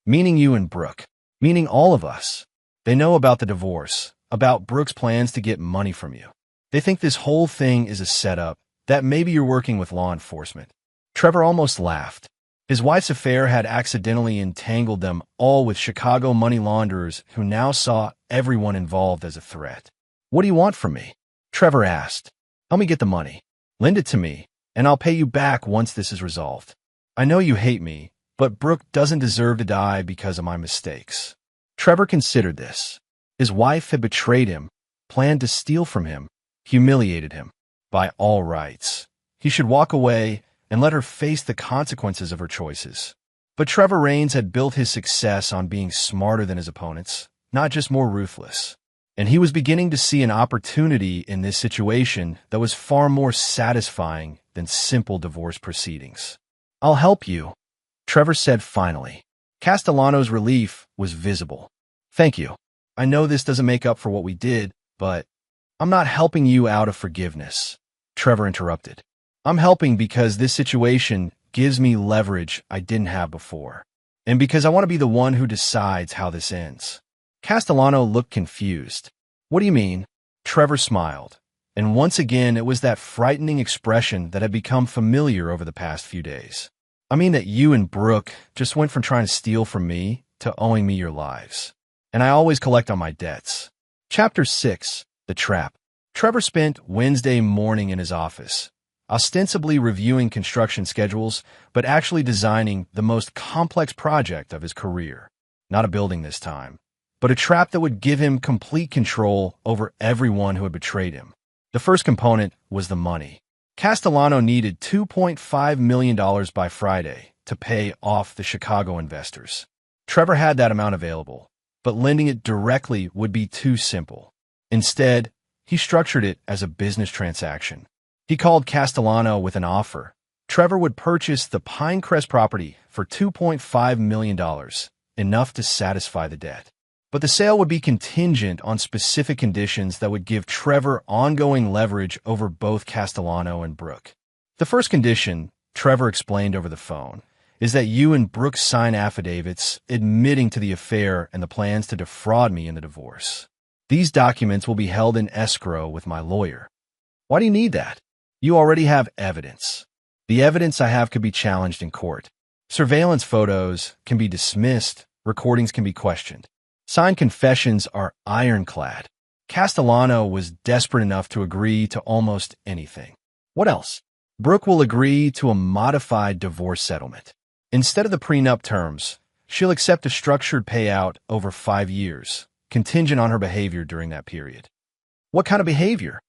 "Meaning you and Brooke." "Meaning all of us. They know about the divorce, about Brooke's plans to get money from you. They think this whole thing is a setup, that maybe you're working with law enforcement. Trevor almost laughed. His wife's affair had accidentally entangled them all with Chicago money launderers who now saw everyone involved as a threat. "What do you want from me?" Trevor asked. "Help me get the money. Lend it to me, and I'll pay you back once this is resolved. I know you hate me, but Brooke doesn't deserve to die because of my mistakes." Trevor considered this. His wife had betrayed him, planned to steal from him, humiliated him. By all rights, he should walk away and let her face the consequences of her choices. But Trevor Raines had built his success on being smarter than his opponents, not just more ruthless. And he was beginning to see an opportunity in this situation that was far more satisfying than simple divorce proceedings. "I'll help you," Trevor said finally. Castellano's relief was visible. "Thank you. I know this doesn't make up for what we did, but I'm not helping you out of forgiveness," Trevor interrupted. "I'm helping because this situation gives me leverage I didn't have before, and because I want to be the one who decides how this ends." Castellano looked confused. "What do you mean?" Trevor smiled, and once again it was that frightening expression that had become familiar over the past few days. "I mean that you and Brooke just went from trying to steal from me to owing me your lives. And I always collect on my debts." Chapter 6. The Trap. Trevor spent Wednesday morning in his office, ostensibly reviewing construction schedules, but actually designing the most complex project of his career. Not a building this time, but a trap that would give him complete control over everyone who had betrayed him. The first component was the money. Castellano needed $2.5 million by Friday to pay off the Chicago investors. Trevor had that amount available, but lending it directly would be too simple. Instead, he structured it as a business transaction. He called Castellano with an offer. Trevor would purchase the Pinecrest property for $2.5 million, enough to satisfy the debt. But the sale would be contingent on specific conditions that would give Trevor ongoing leverage over both Castellano and Brooke. The first condition, Trevor explained over the phone, is that you and Brooke sign affidavits admitting to the affair and the plans to defraud me in the divorce. These documents will be held in escrow with my lawyer. Why do you need that? You already have evidence. The evidence I have could be challenged in court. Surveillance photos can be dismissed, recordings can be questioned. Signed confessions are ironclad. Castellano was desperate enough to agree to almost anything. What else? Brooke will agree to a modified divorce settlement. Instead of the prenup terms, she'll accept a structured payout over 5 years, contingent on her behavior during that period. What kind of behavior?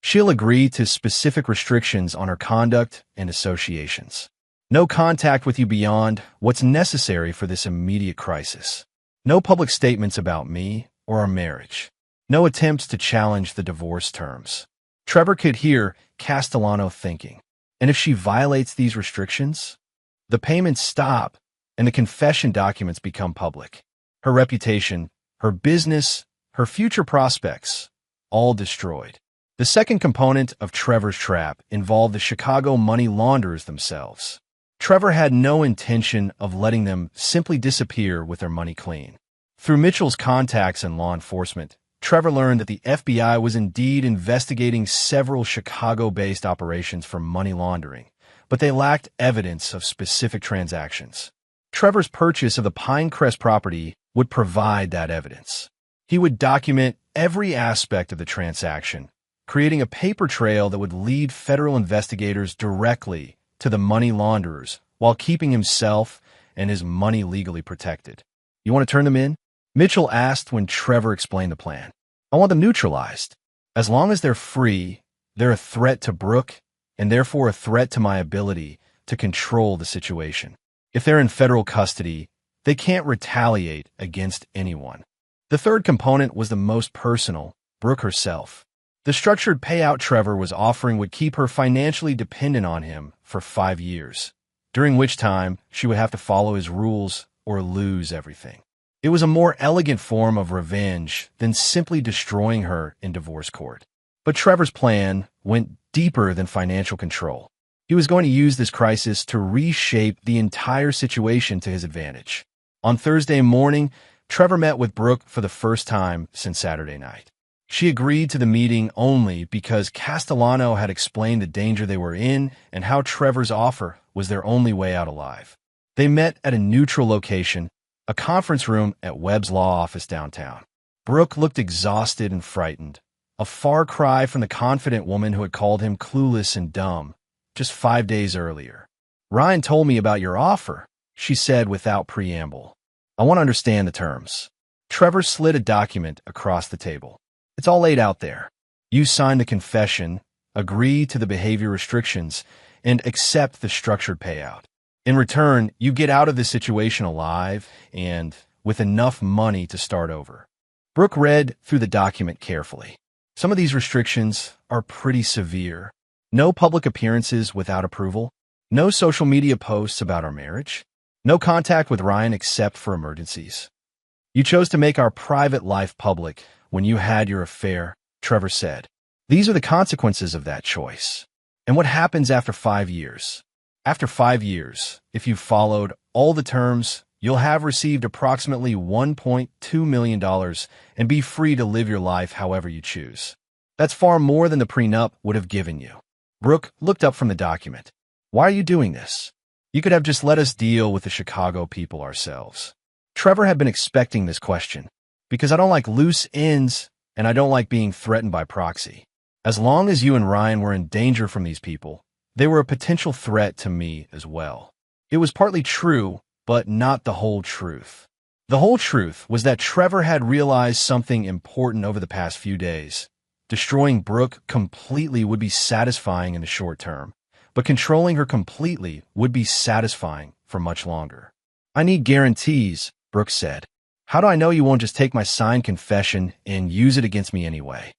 She'll agree to specific restrictions on her conduct and associations. No contact with you beyond what's necessary for this immediate crisis. No public statements about me or our marriage. No attempts to challenge the divorce terms. Trevor could hear Castellano thinking, and if she violates these restrictions, the payments stop and the confession documents become public. Her reputation, her business, her future prospects, all destroyed. The second component of Trevor's trap involved the Chicago money launderers themselves. Trevor had no intention of letting them simply disappear with their money clean. Through Mitchell's contacts in law enforcement, Trevor learned that the FBI was indeed investigating several Chicago-based operations for money laundering, but they lacked evidence of specific transactions. Trevor's purchase of the Pinecrest property would provide that evidence. He would document every aspect of the transaction, creating a paper trail that would lead federal investigators directly to the money launderers while keeping himself and his money legally protected. "You want to turn them in?" Mitchell asked when Trevor explained the plan. "I want them neutralized. As long as they're free, they're a threat to Brooke and therefore a threat to my ability to control the situation. If they're in federal custody, they can't retaliate against anyone." The third component was the most personal, Brooke herself. The structured payout Trevor was offering would keep her financially dependent on him for 5 years, during which time she would have to follow his rules or lose everything. It was a more elegant form of revenge than simply destroying her in divorce court. But Trevor's plan went deeper than financial control. He was going to use this crisis to reshape the entire situation to his advantage. On Thursday morning, Trevor met with Brooke for the first time since Saturday night. She agreed to the meeting only because Castellano had explained the danger they were in and how Trevor's offer was their only way out alive. They met at a neutral location, a conference room at Webb's law office downtown. Brooke looked exhausted and frightened, a far cry from the confident woman who had called him clueless and dumb just 5 days earlier. "Ryan told me about your offer," she said without preamble. "I want to understand the terms." Trevor slid a document across the table. "It's all laid out there. You sign the confession, agree to the behavior restrictions, and accept the structured payout. In return, you get out of this situation alive and with enough money to start over." Brooke read through the document carefully. Some of these restrictions are pretty severe. No public appearances without approval. No social media posts about our marriage. No contact with Ryan except for emergencies. "You chose to make our private life public when you had your affair," Trevor said. "These are the consequences of that choice. And what happens after 5 years? After 5 years, if you've followed all the terms, you'll have received approximately $1.2 million and be free to live your life however you choose. That's far more than the prenup would have given you." Brooke looked up from the document. "Why are you doing this? You could have just let us deal with the Chicago people ourselves." Trevor had been expecting this question. "Because I don't like loose ends and I don't like being threatened by proxy. As long as you and Ryan were in danger from these people, they were a potential threat to me as well." It was partly true, but not the whole truth. The whole truth was that Trevor had realized something important over the past few days. Destroying Brooke completely would be satisfying in the short term, but controlling her completely would be satisfying for much longer. "I need guarantees," Brooke said. "How do I know you won't just take my signed confession and use it against me anyway?"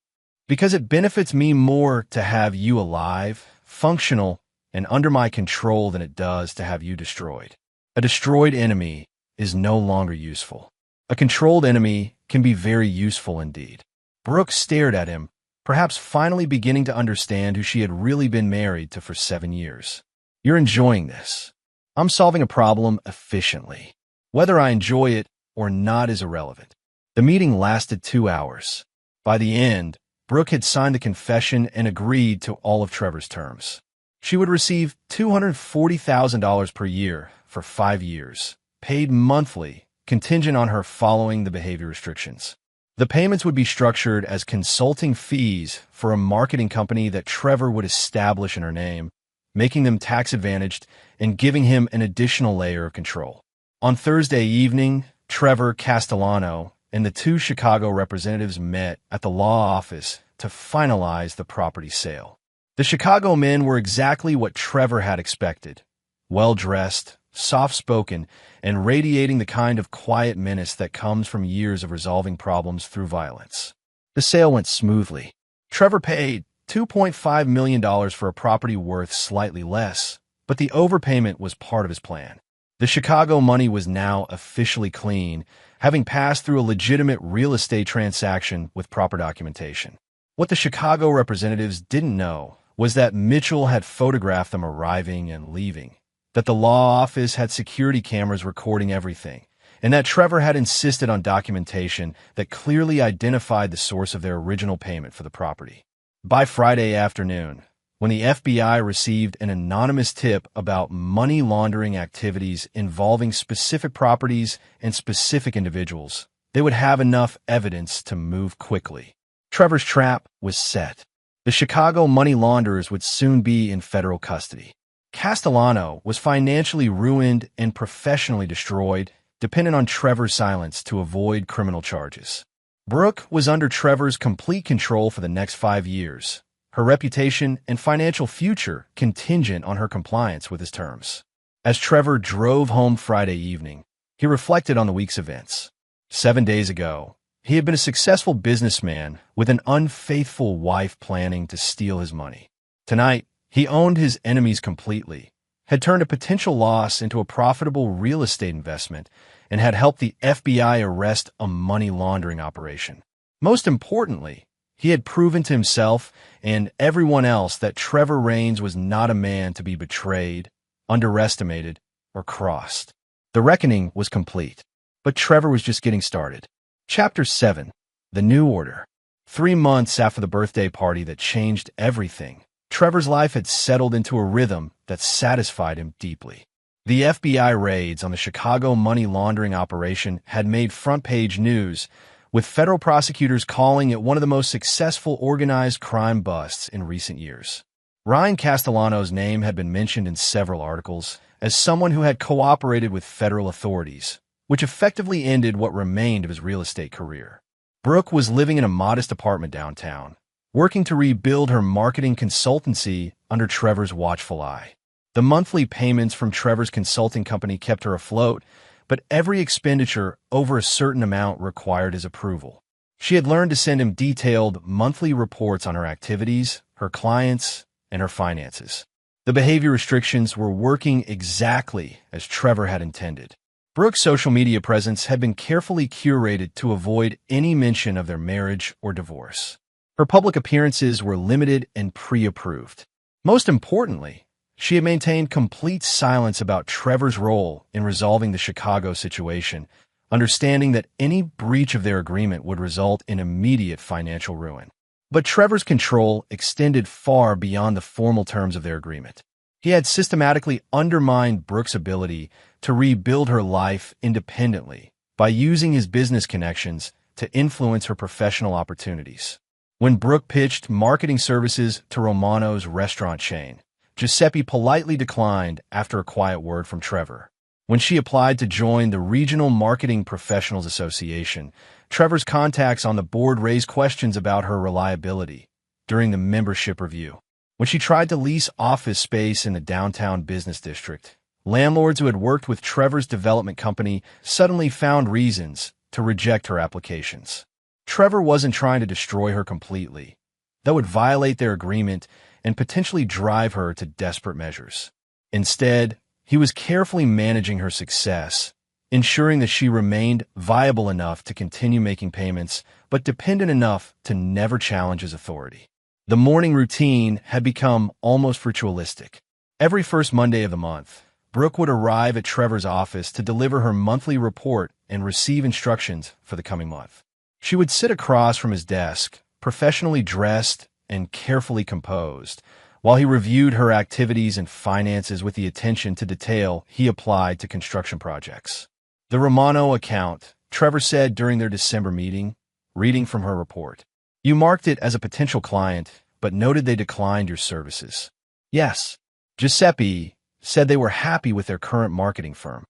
"Because it benefits me more to have you alive, functional, and under my control than it does to have you destroyed. A destroyed enemy is no longer useful. A controlled enemy can be very useful indeed." Brooke stared at him, perhaps finally beginning to understand who she had really been married to for 7 years. "You're enjoying this. I'm solving a problem efficiently. Whether I enjoy it or not is irrelevant." The meeting lasted 2 hours. By the end, Brooke had signed the confession and agreed to all of Trevor's terms. She would receive $240,000 per year for 5 years, paid monthly, contingent on her following the behavior restrictions. The payments would be structured as consulting fees for a marketing company that Trevor would establish in her name, making them tax-advantaged and giving him an additional layer of control. On Thursday evening, Trevor, Castellano, and the 2 Chicago representatives met at the law office to finalize the property sale. The Chicago men were exactly what Trevor had expected: well-dressed, soft-spoken, and radiating the kind of quiet menace that comes from years of resolving problems through violence. The sale went smoothly. Trevor paid $2.5 million for a property worth slightly less, but the overpayment was part of his plan. The Chicago money was now officially clean, having passed through a legitimate real estate transaction with proper documentation. What the Chicago representatives didn't know was that Mitchell had photographed them arriving and leaving, that the law office had security cameras recording everything, and that Trevor had insisted on documentation that clearly identified the source of their original payment for the property. By Friday afternoon, when the FBI received an anonymous tip about money laundering activities involving specific properties and specific individuals, they would have enough evidence to move quickly. Trevor's trap was set. The Chicago money launderers would soon be in federal custody. Castellano was financially ruined and professionally destroyed, dependent on Trevor's silence to avoid criminal charges. Brooke was under Trevor's complete control for the next 5 years, her reputation and financial future contingent on her compliance with his terms. As Trevor drove home Friday evening, he reflected on the week's events. 7 days ago, he had been a successful businessman with an unfaithful wife planning to steal his money. Tonight, he owned his enemies completely, had turned a potential loss into a profitable real estate investment, and had helped the FBI arrest a money laundering operation. Most importantly, he had proven to himself and everyone else that Trevor Raines was not a man to be betrayed, underestimated, or crossed. The reckoning was complete. But Trevor was just getting started. Chapter 7. The New Order. 3 months after the birthday party that changed everything, Trevor's life had settled into a rhythm that satisfied him deeply. The FBI raids on the Chicago money laundering operation had made front-page news, with federal prosecutors calling it one of the most successful organized crime busts in recent years. Ryan Castellano's name had been mentioned in several articles as someone who had cooperated with federal authorities, which effectively ended what remained of his real estate career. Brooke was living in a modest apartment downtown, working to rebuild her marketing consultancy under Trevor's watchful eye. The monthly payments from Trevor's consulting company kept her afloat, but every expenditure over a certain amount required his approval. She had learned to send him detailed monthly reports on her activities, her clients, and her finances. The behavior restrictions were working exactly as Trevor had intended. Brooke's social media presence had been carefully curated to avoid any mention of their marriage or divorce. Her public appearances were limited and pre-approved. Most importantly, she had maintained complete silence about Trevor's role in resolving the Chicago situation, understanding that any breach of their agreement would result in immediate financial ruin. But Trevor's control extended far beyond the formal terms of their agreement. He had systematically undermined Brooke's ability to rebuild her life independently by using his business connections to influence her professional opportunities. When Brooke pitched marketing services to Romano's restaurant chain, Giuseppe politely declined after a quiet word from Trevor. When she applied to join the Regional Marketing Professionals Association, Trevor's contacts on the board raised questions about her reliability during the membership review. When she tried to lease office space in the downtown business district, landlords who had worked with Trevor's development company suddenly found reasons to reject her applications. Trevor wasn't trying to destroy her completely, though it would violate their agreement and potentially drive her to desperate measures. Instead, he was carefully managing her success, ensuring that she remained viable enough to continue making payments, but dependent enough to never challenge his authority. The morning routine had become almost ritualistic. Every first Monday of the month, Brooke would arrive at Trevor's office to deliver her monthly report and receive instructions for the coming month. She would sit across from his desk, professionally dressed and carefully composed, while he reviewed her activities and finances with the attention to detail he applied to construction projects. The Romano account, Trevor said during their December meeting, reading from her report. You marked it as a potential client, but noted they declined your services. Yes. Giuseppe said they were happy with their current marketing firm.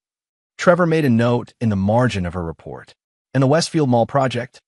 Trevor made a note in the margin of her report. And the Westfield Mall project?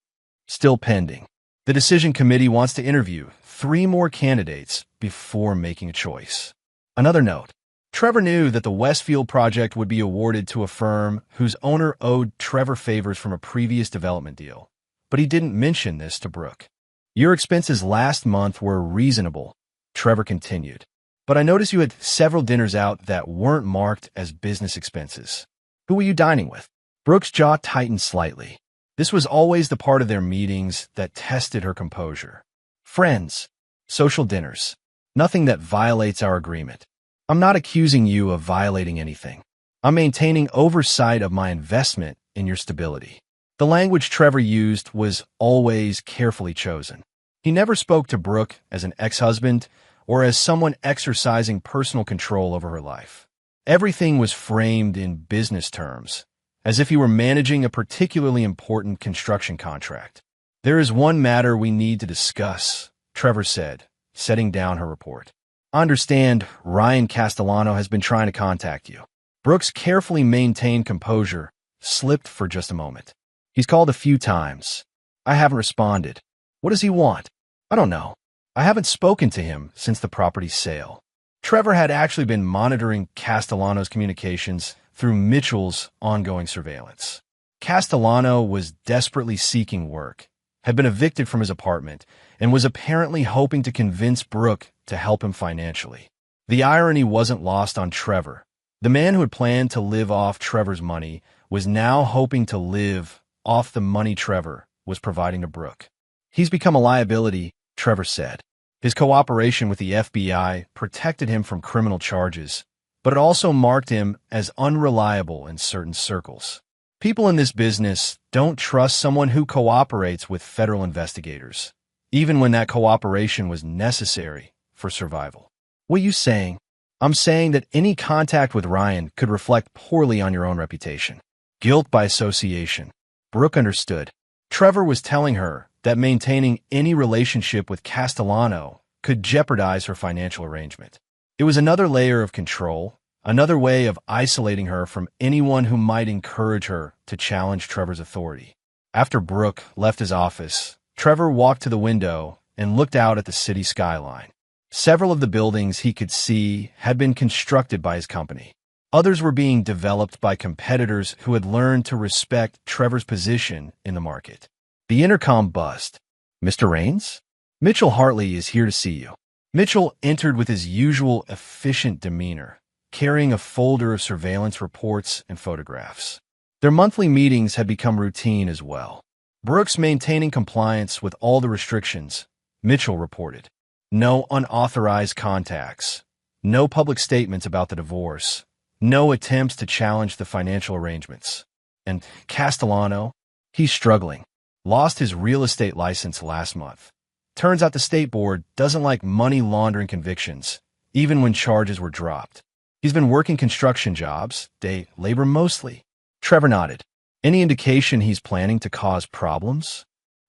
Still pending. The decision committee wants to interview 3 more candidates before making a choice. Another note. Trevor knew that the Westfield project would be awarded to a firm whose owner owed Trevor favors from a previous development deal, but he didn't mention this to Brooke. Your expenses last month were reasonable, Trevor continued, but I noticed you had several dinners out that weren't marked as business expenses. Who were you dining with? Brooke's jaw tightened slightly. This was always the part of their meetings that tested her composure. Friends. Social dinners. Nothing that violates our agreement. I'm not accusing you of violating anything. I'm maintaining oversight of my investment in your stability. The language Trevor used was always carefully chosen. He never spoke to Brooke as an ex-husband or as someone exercising personal control over her life. Everything was framed in business terms, as if he were managing a particularly important construction contract. There is one matter we need to discuss, Trevor said, setting down her report. I understand Ryan Castellano has been trying to contact you. Brooke's carefully maintained composure slipped for just a moment. He's called a few times. I haven't responded. What does he want? I don't know. I haven't spoken to him since the property's sale. Trevor had actually been monitoring Castellano's communications through Mitchell's ongoing surveillance. Castellano was desperately seeking work, had been evicted from his apartment, and was apparently hoping to convince Brooke to help him financially. The irony wasn't lost on Trevor. The man who had planned to live off Trevor's money was now hoping to live off the money Trevor was providing to Brooke. He's become a liability, Trevor said. His cooperation with the FBI protected him from criminal charges, but it also marked him as unreliable in certain circles. People in this business don't trust someone who cooperates with federal investigators, even when that cooperation was necessary for survival. What are you saying? I'm saying that any contact with Ryan could reflect poorly on your own reputation. Guilt by association. Brooke understood. Trevor was telling her that maintaining any relationship with Castellano could jeopardize her financial arrangement. It was another layer of control, another way of isolating her from anyone who might encourage her to challenge Trevor's authority. After Brooke left his office, Trevor walked to the window and looked out at the city skyline. Several of the buildings he could see had been constructed by his company. Others were being developed by competitors who had learned to respect Trevor's position in the market. The intercom buzzed. "Mr. Raines? Mitchell Hartley is here to see you." Mitchell entered with his usual efficient demeanor, carrying a folder of surveillance reports and photographs. Their monthly meetings had become routine as well. Brooks maintaining compliance with all the restrictions, Mitchell reported. No unauthorized contacts, no public statements about the divorce, no attempts to challenge the financial arrangements. And Castellano, he's struggling. Lost his real estate license last month. Turns out the state board doesn't like money laundering convictions, even when charges were dropped. He's been working construction jobs, day labor mostly. Trevor nodded. Any indication he's planning to cause problems?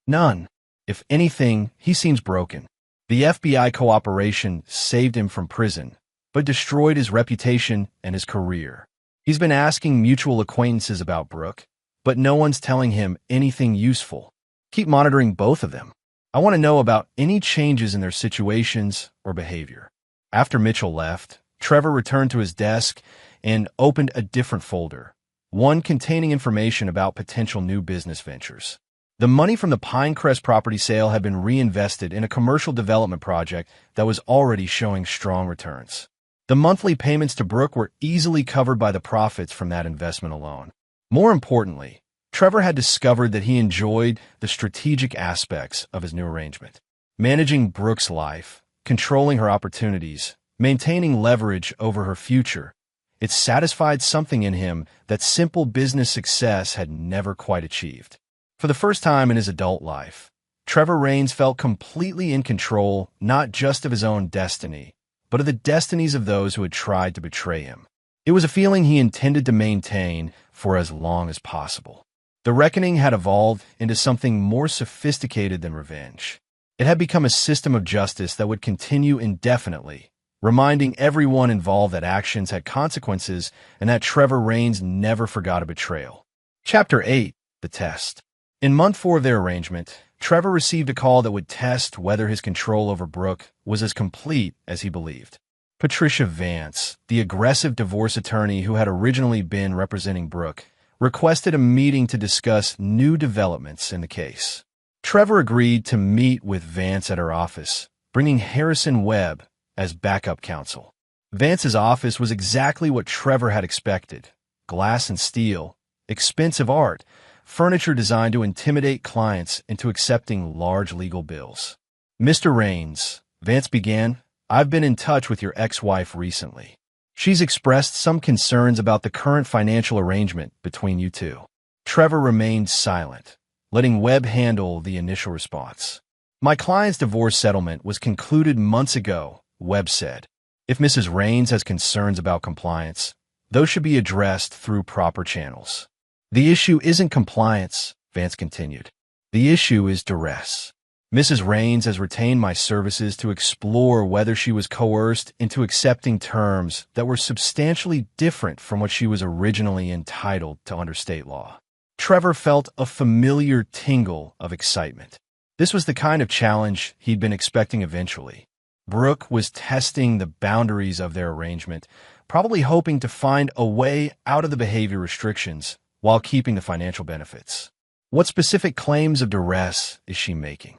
None. If anything, he seems broken. The FBI cooperation saved him from prison, but destroyed his reputation and his career. He's been asking mutual acquaintances about Brooke, but no one's telling him anything useful. Keep monitoring both of them. I want to know about any changes in their situations or behavior. After Mitchell left, Trevor returned to his desk and opened a different folder, one containing information about potential new business ventures. The money from the Pinecrest property sale had been reinvested in a commercial development project that was already showing strong returns. The monthly payments to Brooke were easily covered by the profits from that investment alone. More importantly, Trevor had discovered that he enjoyed the strategic aspects of his new arrangement. Managing Brooke's life, controlling her opportunities, maintaining leverage over her future. It satisfied something in him that simple business success had never quite achieved. For the first time in his adult life, Trevor Raines felt completely in control not just of his own destiny, but of the destinies of those who had tried to betray him. It was a feeling he intended to maintain for as long as possible. The reckoning had evolved into something more sophisticated than revenge. It had become a system of justice that would continue indefinitely, reminding everyone involved that actions had consequences and that Trevor Raines never forgot a betrayal. Chapter 8. The Test. In month 4 of their arrangement, Trevor received a call that would test whether his control over Brooke was as complete as he believed. Patricia Vance, the aggressive divorce attorney who had originally been representing Brooke, requested a meeting to discuss new developments in the case. Trevor agreed to meet with Vance at her office, bringing Harrison Webb as backup counsel. Vance's office was exactly what Trevor had expected. Glass and steel, expensive art, furniture designed to intimidate clients into accepting large legal bills. "Mr. Raines," Vance began, "I've been in touch with your ex-wife recently. She's expressed some concerns about the current financial arrangement between you two." Trevor remained silent, letting Webb handle the initial response. "My client's divorce settlement was concluded months ago," Webb said. "If Mrs. Raines has concerns about compliance, those should be addressed through proper channels." "The issue isn't compliance," Vance continued. "The issue is duress. Mrs. Raines has retained my services to explore whether she was coerced into accepting terms that were substantially different from what she was originally entitled to under state law." Trevor felt a familiar tingle of excitement. This was the kind of challenge he'd been expecting eventually. Brooke was testing the boundaries of their arrangement, probably hoping to find a way out of the behavior restrictions while keeping the financial benefits. "What specific claims of duress is she making?"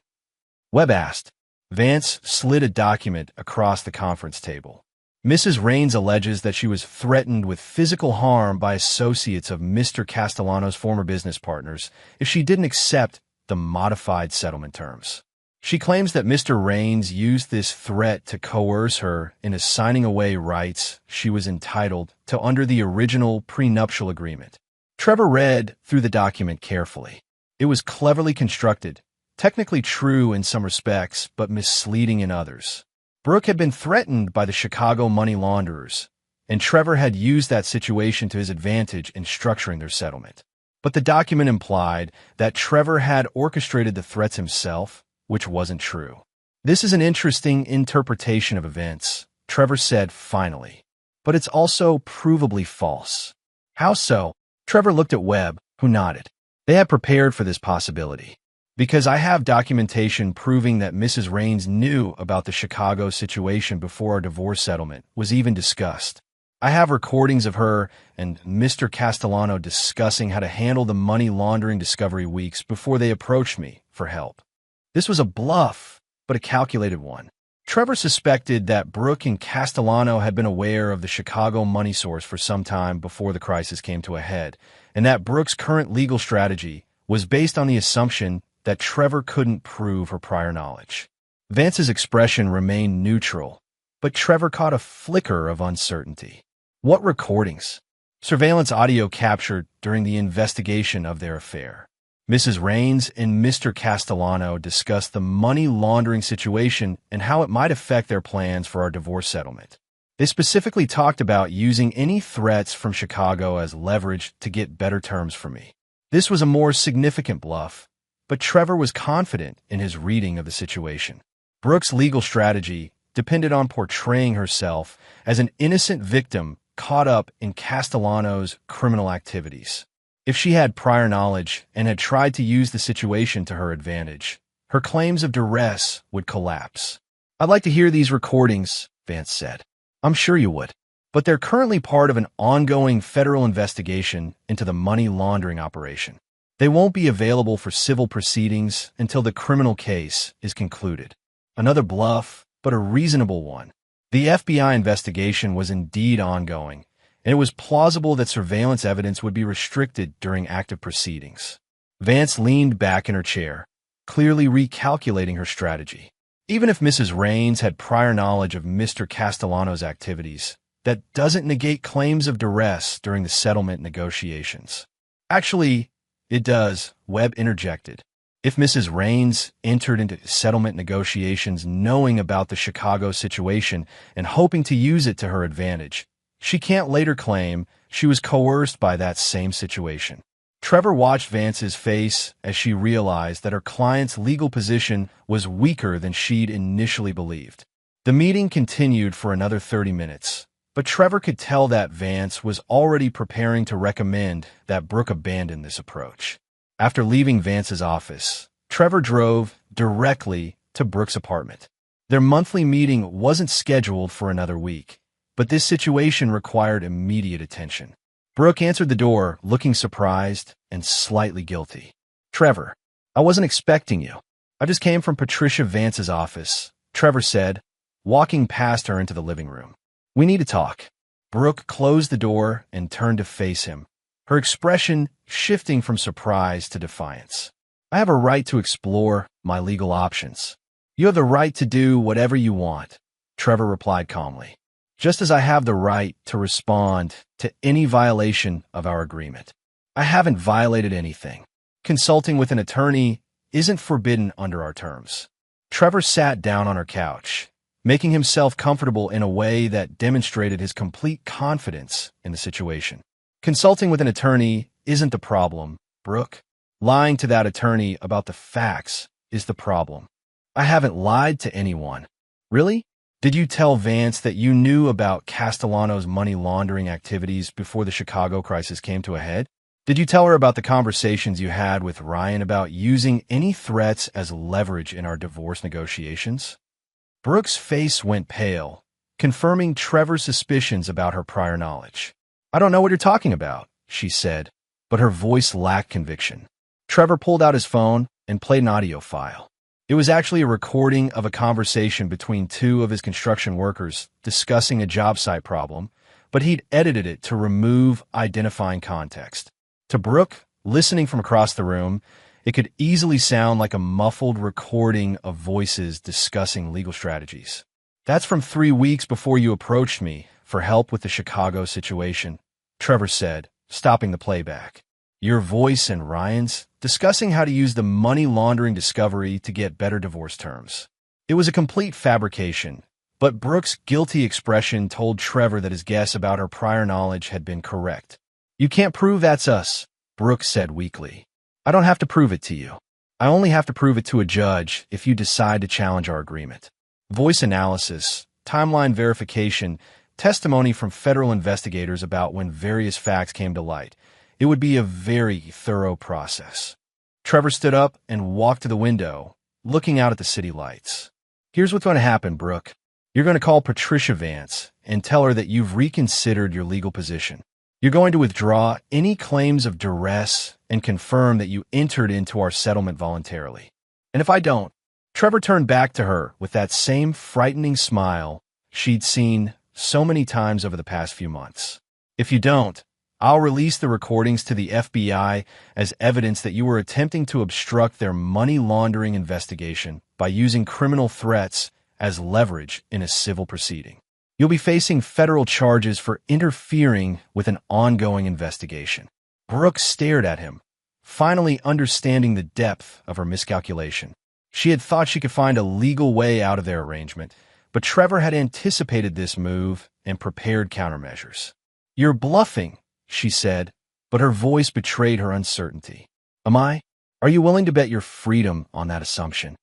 Webb asked. Vance slid a document across the conference table. "Mrs. Raines alleges that she was threatened with physical harm by associates of Mr. Castellano's former business partners if she didn't accept the modified settlement terms. She claims that Mr. Raines used this threat to coerce her into signing away rights she was entitled to under the original prenuptial agreement. Trevor read through the document carefully. It was cleverly constructed, technically true in some respects, but misleading in others. Brooke had been threatened by the Chicago money launderers, and Trevor had used that situation to his advantage in structuring their settlement. But the document implied that Trevor had orchestrated the threats himself, which wasn't true. This is an interesting interpretation of events, Trevor said finally, but it's also provably false. How so? Trevor looked at Webb, who nodded. They had prepared for this possibility. Because I have documentation proving that Mrs. Raines knew about the Chicago situation before our divorce settlement was even discussed. I have recordings of her and Mr. Castellano discussing how to handle the money laundering discovery weeks before they approached me for help. This was a bluff, but a calculated one. Trevor suspected that Brooke and Castellano had been aware of the Chicago money source for some time before the crisis came to a head, and that Brooke's current legal strategy was based on the assumption that Trevor couldn't prove her prior knowledge. Vance's expression remained neutral, but Trevor caught a flicker of uncertainty. What recordings? Surveillance audio captured during the investigation of their affair. Mrs. Raines and Mr. Castellano discussed the money laundering situation and how it might affect their plans for our divorce settlement. They specifically talked about using any threats from Chicago as leverage to get better terms for me. This was a more significant bluff, but Trevor was confident in his reading of the situation. Brooke's legal strategy depended on portraying herself as an innocent victim caught up in Castellano's criminal activities. If she had prior knowledge and had tried to use the situation to her advantage, her claims of duress would collapse. I'd like to hear these recordings, Vance said. I'm sure you would. But they're currently part of an ongoing federal investigation into the money laundering operation. They won't be available for civil proceedings until the criminal case is concluded. Another bluff, but a reasonable one. The FBI investigation was indeed ongoing, and it was plausible that surveillance evidence would be restricted during active proceedings. Vance leaned back in her chair, clearly recalculating her strategy. Even if Mrs. Raines had prior knowledge of Mr. Castellano's activities, that doesn't negate claims of duress during the settlement negotiations. Actually, it does, Webb interjected. If Mrs. Raines entered into settlement negotiations knowing about the Chicago situation and hoping to use it to her advantage, she can't later claim she was coerced by that same situation. Trevor watched Vance's face as she realized that her client's legal position was weaker than she'd initially believed. The meeting continued for another 30 minutes, but Trevor could tell that Vance was already preparing to recommend that Brooke abandon this approach. After leaving Vance's office, Trevor drove directly to Brooke's apartment. Their monthly meeting wasn't scheduled for another week, but this situation required immediate attention. Brooke answered the door, looking surprised and slightly guilty. Trevor, I wasn't expecting you. I just came from Patricia Vance's office, Trevor said, walking past her into the living room. We need to talk. Brooke closed the door and turned to face him, her expression shifting from surprise to defiance. I have a right to explore my legal options. You have the right to do whatever you want, Trevor replied calmly, just as I have the right to respond to any violation of our agreement. I haven't violated anything. Consulting with an attorney isn't forbidden under our terms. Trevor sat down on her couch, making himself comfortable in a way that demonstrated his complete confidence in the situation. Consulting with an attorney isn't the problem, Brooke. Lying to that attorney about the facts is the problem. I haven't lied to anyone. Really? Did you tell Vance that you knew about Castellano's money laundering activities before the Chicago crisis came to a head? Did you tell her about the conversations you had with Ryan about using any threats as leverage in our divorce negotiations? Brooke's face went pale, confirming Trevor's suspicions about her prior knowledge. I don't know what you're talking about, she said, but her voice lacked conviction. Trevor pulled out his phone and played an audio file. It was actually a recording of a conversation between two of his construction workers discussing a job site problem, but he'd edited it to remove identifying context. To Brooke, listening from across the room, it could easily sound like a muffled recording of voices discussing legal strategies. That's from 3 weeks before you approached me for help with the Chicago situation, Trevor said, stopping the playback. Your voice and Ryan's, discussing how to use the money laundering discovery to get better divorce terms. It was a complete fabrication, but Brooke's guilty expression told Trevor that his guess about her prior knowledge had been correct. "You can't prove that's us," Brooke said weakly. "I don't have to prove it to you. I only have to prove it to a judge if you decide to challenge our agreement." Voice analysis, timeline verification, testimony from federal investigators about when various facts came to light. It would be a very thorough process. Trevor stood up and walked to the window, looking out at the city lights. "Here's what's going to happen, Brooke. You're going to call Patricia Vance and tell her that you've reconsidered your legal position. You're going to withdraw any claims of duress and confirm that you entered into our settlement voluntarily. And if I don't," Trevor turned back to her with that same frightening smile she'd seen so many times over the past few months. "If you don't, I'll release the recordings to the FBI as evidence that you were attempting to obstruct their money laundering investigation by using criminal threats as leverage in a civil proceeding. You'll be facing federal charges for interfering with an ongoing investigation." Brooke stared at him, finally understanding the depth of her miscalculation. She had thought she could find a legal way out of their arrangement, but Trevor had anticipated this move and prepared countermeasures. "You're bluffing," she said, but her voice betrayed her uncertainty. "Am I? Are you willing to bet your freedom on that assumption?"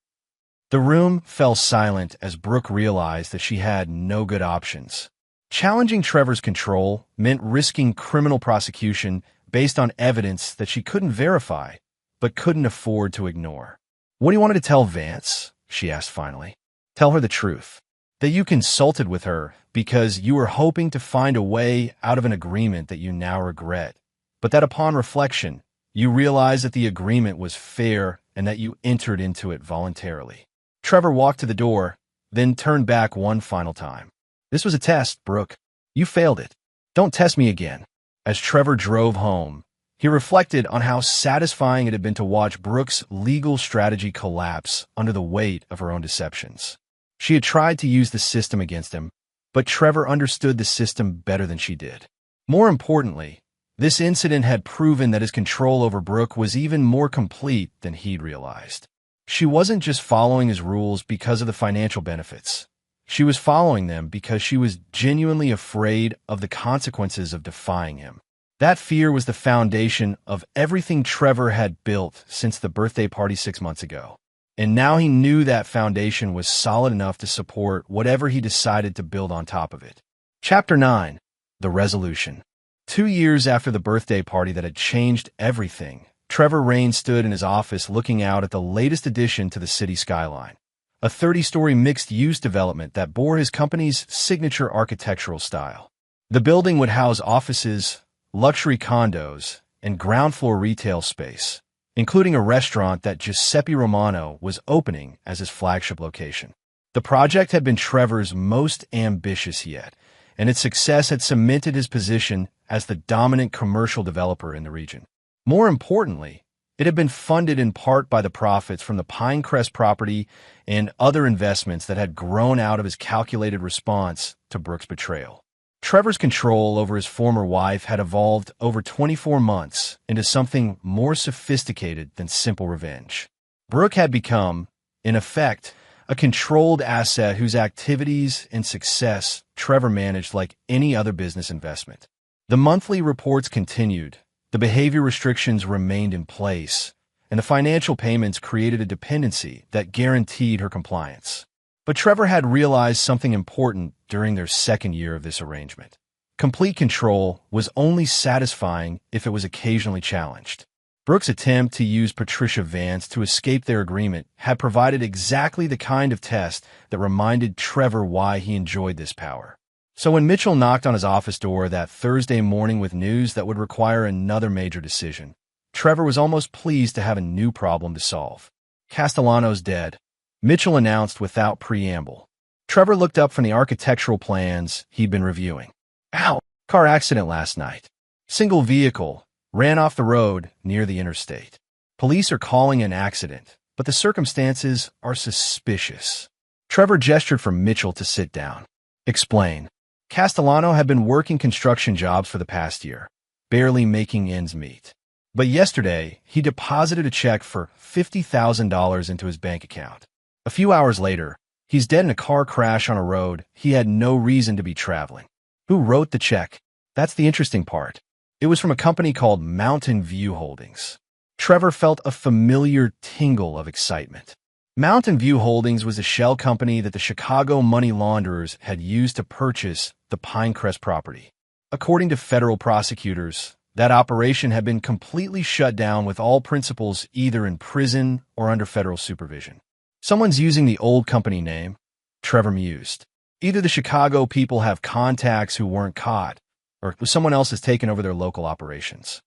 The room fell silent as Brooke realized that she had no good options. Challenging Trevor's control meant risking criminal prosecution based on evidence that she couldn't verify, but couldn't afford to ignore. "What do you want to tell Vance?" she asked finally. "Tell her the truth. That you consulted with her because you were hoping to find a way out of an agreement that you now regret, but that upon reflection, you realized that the agreement was fair and that you entered into it voluntarily." Trevor walked to the door, then turned back one final time. "This was a test, Brooke. You failed it. Don't test me again." As Trevor drove home, he reflected on how satisfying it had been to watch Brooke's legal strategy collapse under the weight of her own deceptions. She had tried to use the system against him, but Trevor understood the system better than she did. More importantly, this incident had proven that his control over Brooke was even more complete than he'd realized. She wasn't just following his rules because of the financial benefits. She was following them because she was genuinely afraid of the consequences of defying him. That fear was the foundation of everything Trevor had built since the birthday party 6 months ago. And now he knew that foundation was solid enough to support whatever he decided to build on top of it. Chapter 9. The Resolution. 2 years after the birthday party that had changed everything, Trevor Rain stood in his office looking out at the latest addition to the city skyline, a 30-story mixed-use development that bore his company's signature architectural style. The building would house offices, luxury condos, and ground-floor retail space, including a restaurant that Giuseppe Romano was opening as his flagship location. The project had been Trevor's most ambitious yet, and its success had cemented his position as the dominant commercial developer in the region. More importantly, it had been funded in part by the profits from the Pinecrest property and other investments that had grown out of his calculated response to Brooke's betrayal. Trevor's control over his former wife had evolved over 24 months into something more sophisticated than simple revenge. Brooke had become, in effect, a controlled asset whose activities and success Trevor managed like any other business investment. The monthly reports continued, the behavior restrictions remained in place, and the financial payments created a dependency that guaranteed her compliance. But Trevor had realized something important during their second year of this arrangement. Complete control was only satisfying if it was occasionally challenged. Brooke's attempt to use Patricia Vance to escape their agreement had provided exactly the kind of test that reminded Trevor why he enjoyed this power. So when Mitchell knocked on his office door that Thursday morning with news that would require another major decision, Trevor was almost pleased to have a new problem to solve. "Castellano's dead," Mitchell announced without preamble. Trevor looked up from the architectural plans he'd been reviewing. "Ow! Car accident last night. Single vehicle. Ran off the road near the interstate. Police are calling an accident, but the circumstances are suspicious." Trevor gestured for Mitchell to sit down. "Explain." Castellano had been working construction jobs for the past year. barely making ends meet. But yesterday, he deposited a check for $50,000 into his bank account. A few hours later, he's dead in a car crash on a road he had no reason to be traveling. Who wrote the check? That's the interesting part. It was from a company called Mountain View Holdings. Trevor felt a familiar tingle of excitement. Mountain View Holdings was a shell company that the Chicago money launderers had used to purchase the Pinecrest property. According to federal prosecutors, that operation had been completely shut down with all principals either in prison or under federal supervision. Someone's using the old company name, Trevor mused. Either the Chicago people have contacts who weren't caught, or someone else has taken over their local operations.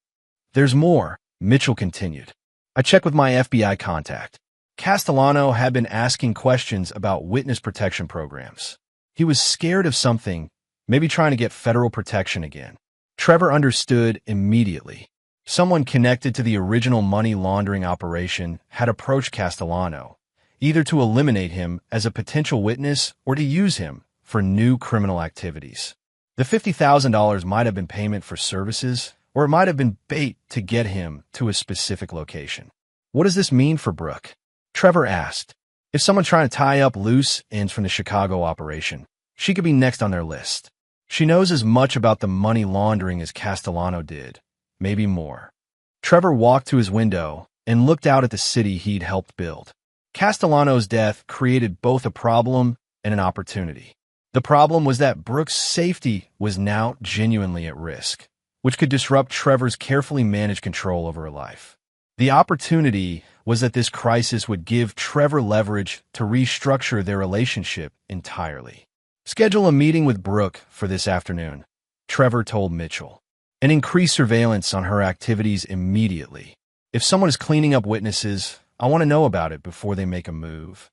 There's more, Mitchell continued. I checked with my FBI contact. Castellano had been asking questions about witness protection programs. He was scared of something, maybe trying to get federal protection again. Trevor understood immediately. Someone connected to the original money laundering operation had approached Castellano, either to eliminate him as a potential witness or to use him for new criminal activities. The $50,000 might have been payment for services, or it might have been bait to get him to a specific location. What does this mean for Brooke? Trevor asked. If someone's trying to tie up loose ends from the Chicago operation, she could be next on their list. She knows as much about the money laundering as Castellano did, maybe more. Trevor walked to his window and looked out at the city he'd helped build. Castellano's death created both a problem and an opportunity. The problem was that Brooke's safety was now genuinely at risk, which could disrupt Trevor's carefully managed control over her life. The opportunity was that this crisis would give Trevor leverage to restructure their relationship entirely. Schedule a meeting with Brooke for this afternoon, Trevor told Mitchell, and increase surveillance on her activities immediately. If someone is cleaning up witnesses, I want to know about it before they make a move.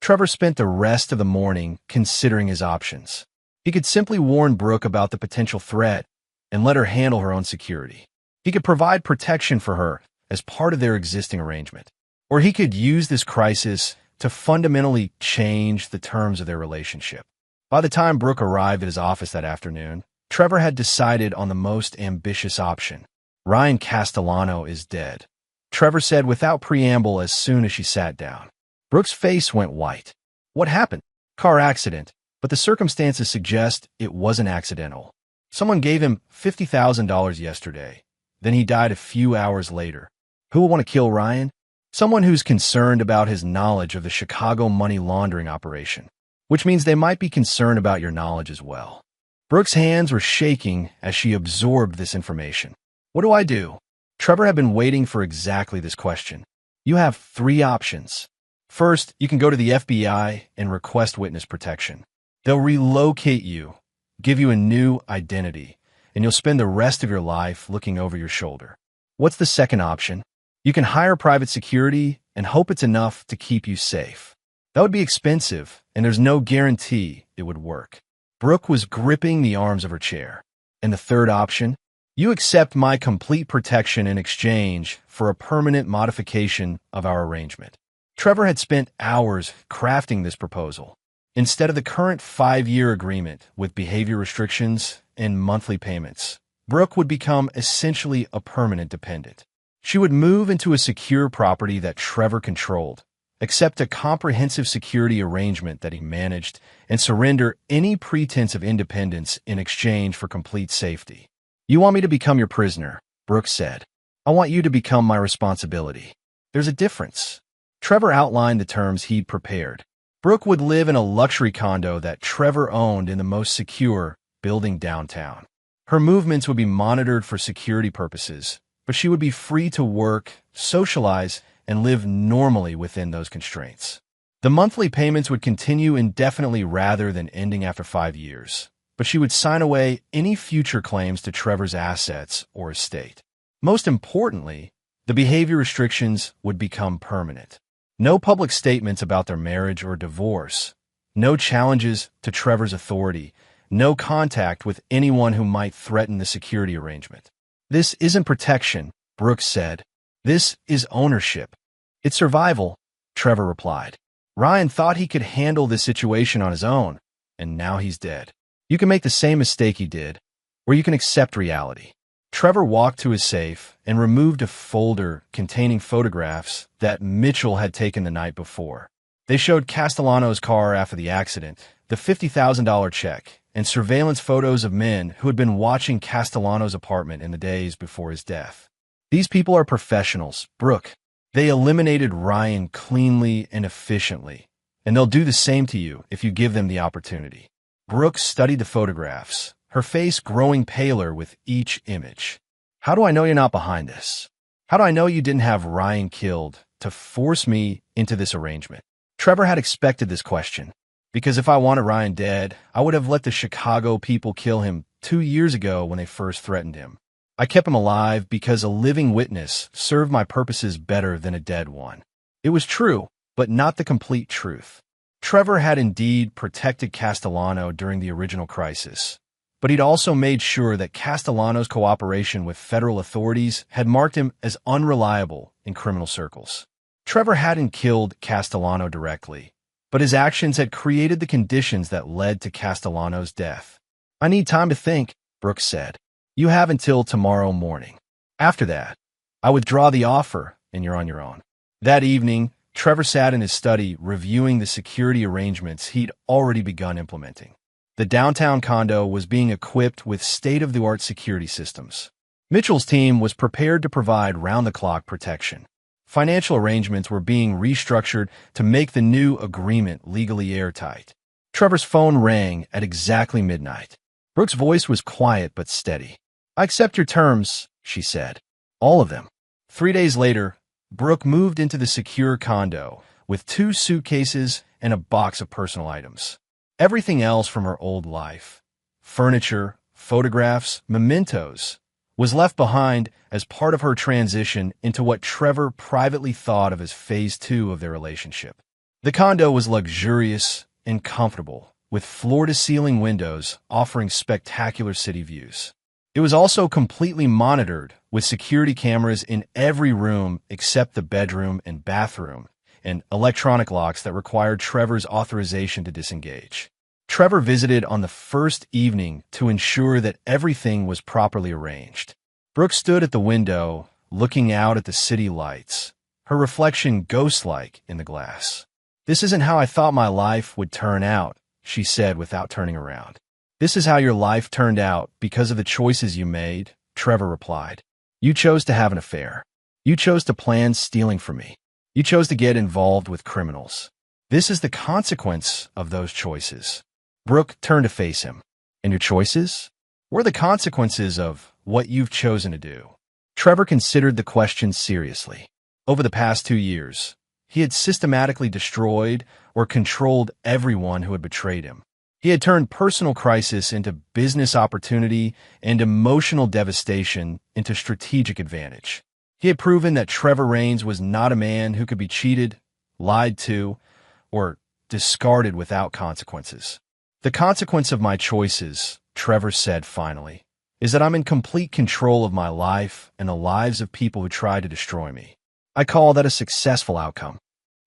Trevor spent the rest of the morning considering his options. He could simply warn Brooke about the potential threat and let her handle her own security. He could provide protection for her as part of their existing arrangement. Or he could use this crisis to fundamentally change the terms of their relationship. By the time Brooke arrived at his office that afternoon, Trevor had decided on the most ambitious option. Ryan Castellano is dead, Trevor said without preamble as soon as she sat down. Brooke's face went white. What happened? Car accident, but the circumstances suggest it wasn't accidental. Someone gave him $50,000 yesterday. Then he died a few hours later. Who will want to kill Ryan? Someone who's concerned about his knowledge of the Chicago money laundering operation, which means they might be concerned about your knowledge as well. Brooke's hands were shaking as she absorbed this information. What do I do? Trevor had been waiting for exactly this question. You have 3 options. First, you can go to the FBI and request witness protection. They'll relocate you, give you a new identity, and you'll spend the rest of your life looking over your shoulder. What's the second option? You can hire private security and hope it's enough to keep you safe. That would be expensive, and there's no guarantee it would work. Brooke was gripping the arms of her chair. And the third option? You accept my complete protection in exchange for a permanent modification of our arrangement. Trevor had spent hours crafting this proposal. Instead of the current 5-year agreement with behavior restrictions and monthly payments, Brooke would become essentially a permanent dependent. She would move into a secure property that Trevor controlled, accept a comprehensive security arrangement that he managed, and surrender any pretense of independence in exchange for complete safety. You want me to become your prisoner, Brooke said. I want you to become my responsibility. There's a difference. Trevor outlined the terms he'd prepared. Brooke would live in a luxury condo that Trevor owned in the most secure building downtown. Her movements would be monitored for security purposes, but she would be free to work, socialize, and live normally within those constraints. The monthly payments would continue indefinitely rather than ending after 5 years, but she would sign away any future claims to Trevor's assets or estate. Most importantly, the behavior restrictions would become permanent. No public statements about their marriage or divorce, no challenges to Trevor's authority, no contact with anyone who might threaten the security arrangement. This isn't protection, Brooke said. This is ownership. It's survival, Trevor replied. Ryan thought he could handle this situation on his own, and now he's dead. You can make the same mistake he did, or you can accept reality. Trevor walked to his safe and removed a folder containing photographs that Mitchell had taken the night before. They showed Castellano's car after the accident, the $50,000 check, and surveillance photos of men who had been watching Castellano's apartment in the days before his death. These people are professionals, Brooke. They eliminated Ryan cleanly and efficiently, and they'll do the same to you if you give them the opportunity. Brooke studied the photographs, her face growing paler with each image. How do I know you're not behind this? How do I know you didn't have Ryan killed to force me into this arrangement? Trevor had expected this question, because if I wanted Ryan dead, I would have let the Chicago people kill him 2 years ago when they first threatened him. I kept him alive because a living witness served my purposes better than a dead one. It was true, but not the complete truth. Trevor had indeed protected Castellano during the original crisis, but he'd also made sure that Castellano's cooperation with federal authorities had marked him as unreliable in criminal circles. Trevor hadn't killed Castellano directly, but his actions had created the conditions that led to Castellano's death. I need time to think, Brooks said. You have until tomorrow morning. After that, I withdraw the offer and you're on your own. That evening, Trevor sat in his study reviewing the security arrangements he'd already begun implementing. The downtown condo was being equipped with state-of-the-art security systems. Mitchell's team was prepared to provide round-the-clock protection. Financial arrangements were being restructured to make the new agreement legally airtight. Trevor's phone rang at exactly midnight. Brooke's voice was quiet but steady. I accept your terms, she said. All of them. 3 days later, Brooke moved into the secure condo with 2 suitcases and a box of personal items. Everything else from her old life, furniture, photographs, mementos, was left behind as part of her transition into what Trevor privately thought of as phase 2 of their relationship. The condo was luxurious and comfortable, with floor-to-ceiling windows offering spectacular city views. It was also completely monitored, with security cameras in every room except the bedroom and bathroom, and electronic locks that required Trevor's authorization to disengage. Trevor visited on the first evening to ensure that everything was properly arranged. Brooke stood at the window, looking out at the city lights, her reflection ghost-like in the glass. This isn't how I thought my life would turn out, she said without turning around. This is how your life turned out because of the choices you made, Trevor replied. You chose to have an affair. You chose to plan stealing from me. You chose to get involved with criminals. This is the consequence of those choices. Brooke turned to face him. And your choices? What are the consequences of what you've chosen to do? Trevor considered the question seriously. Over the past 2 years, he had systematically destroyed or controlled everyone who had betrayed him. He had turned personal crisis into business opportunity and emotional devastation into strategic advantage. He had proven that Trevor Raines was not a man who could be cheated, lied to, or discarded without consequences. The consequence of my choices, Trevor said finally, is that I'm in complete control of my life and the lives of people who try to destroy me. I call that a successful outcome.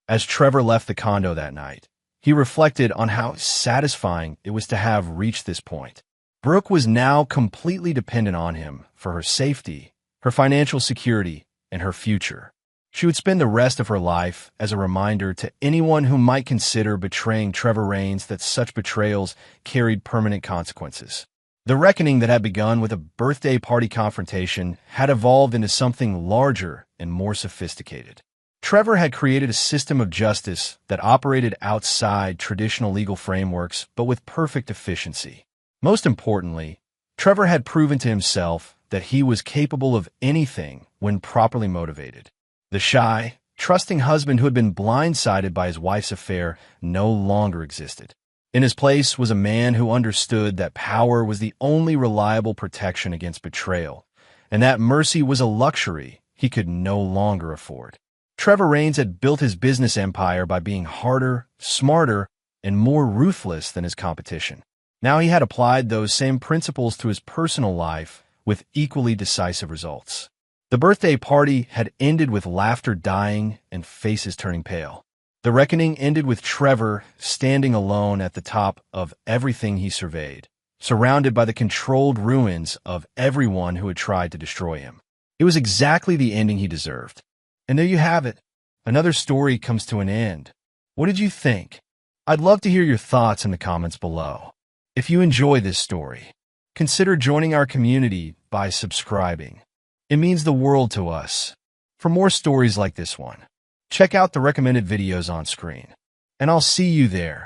As Trevor left the condo that night, he reflected on how satisfying it was to have reached this point. Brooke was now completely dependent on him for her safety, her financial security, and her future. She would spend the rest of her life as a reminder to anyone who might consider betraying Trevor Raines that such betrayals carried permanent consequences. The reckoning that had begun with a birthday party confrontation had evolved into something larger and more sophisticated. Trevor had created a system of justice that operated outside traditional legal frameworks, but with perfect efficiency. Most importantly, Trevor had proven to himself that he was capable of anything when properly motivated. The shy, trusting husband who had been blindsided by his wife's affair no longer existed. In his place was a man who understood that power was the only reliable protection against betrayal, and that mercy was a luxury he could no longer afford. Trevor Raines had built his business empire by being harder, smarter, and more ruthless than his competition. Now he had applied those same principles to his personal life with equally decisive results. The birthday party had ended with laughter dying and faces turning pale. The reckoning ended with Trevor standing alone at the top of everything he surveyed, surrounded by the controlled ruins of everyone who had tried to destroy him. It was exactly the ending he deserved. And there you have it. Another story comes to an end. What did you think? I'd love to hear your thoughts in the comments below. If you enjoy this story, consider joining our community by subscribing. It means the world to us. For more stories like this one, check out the recommended videos on screen. And I'll see you there.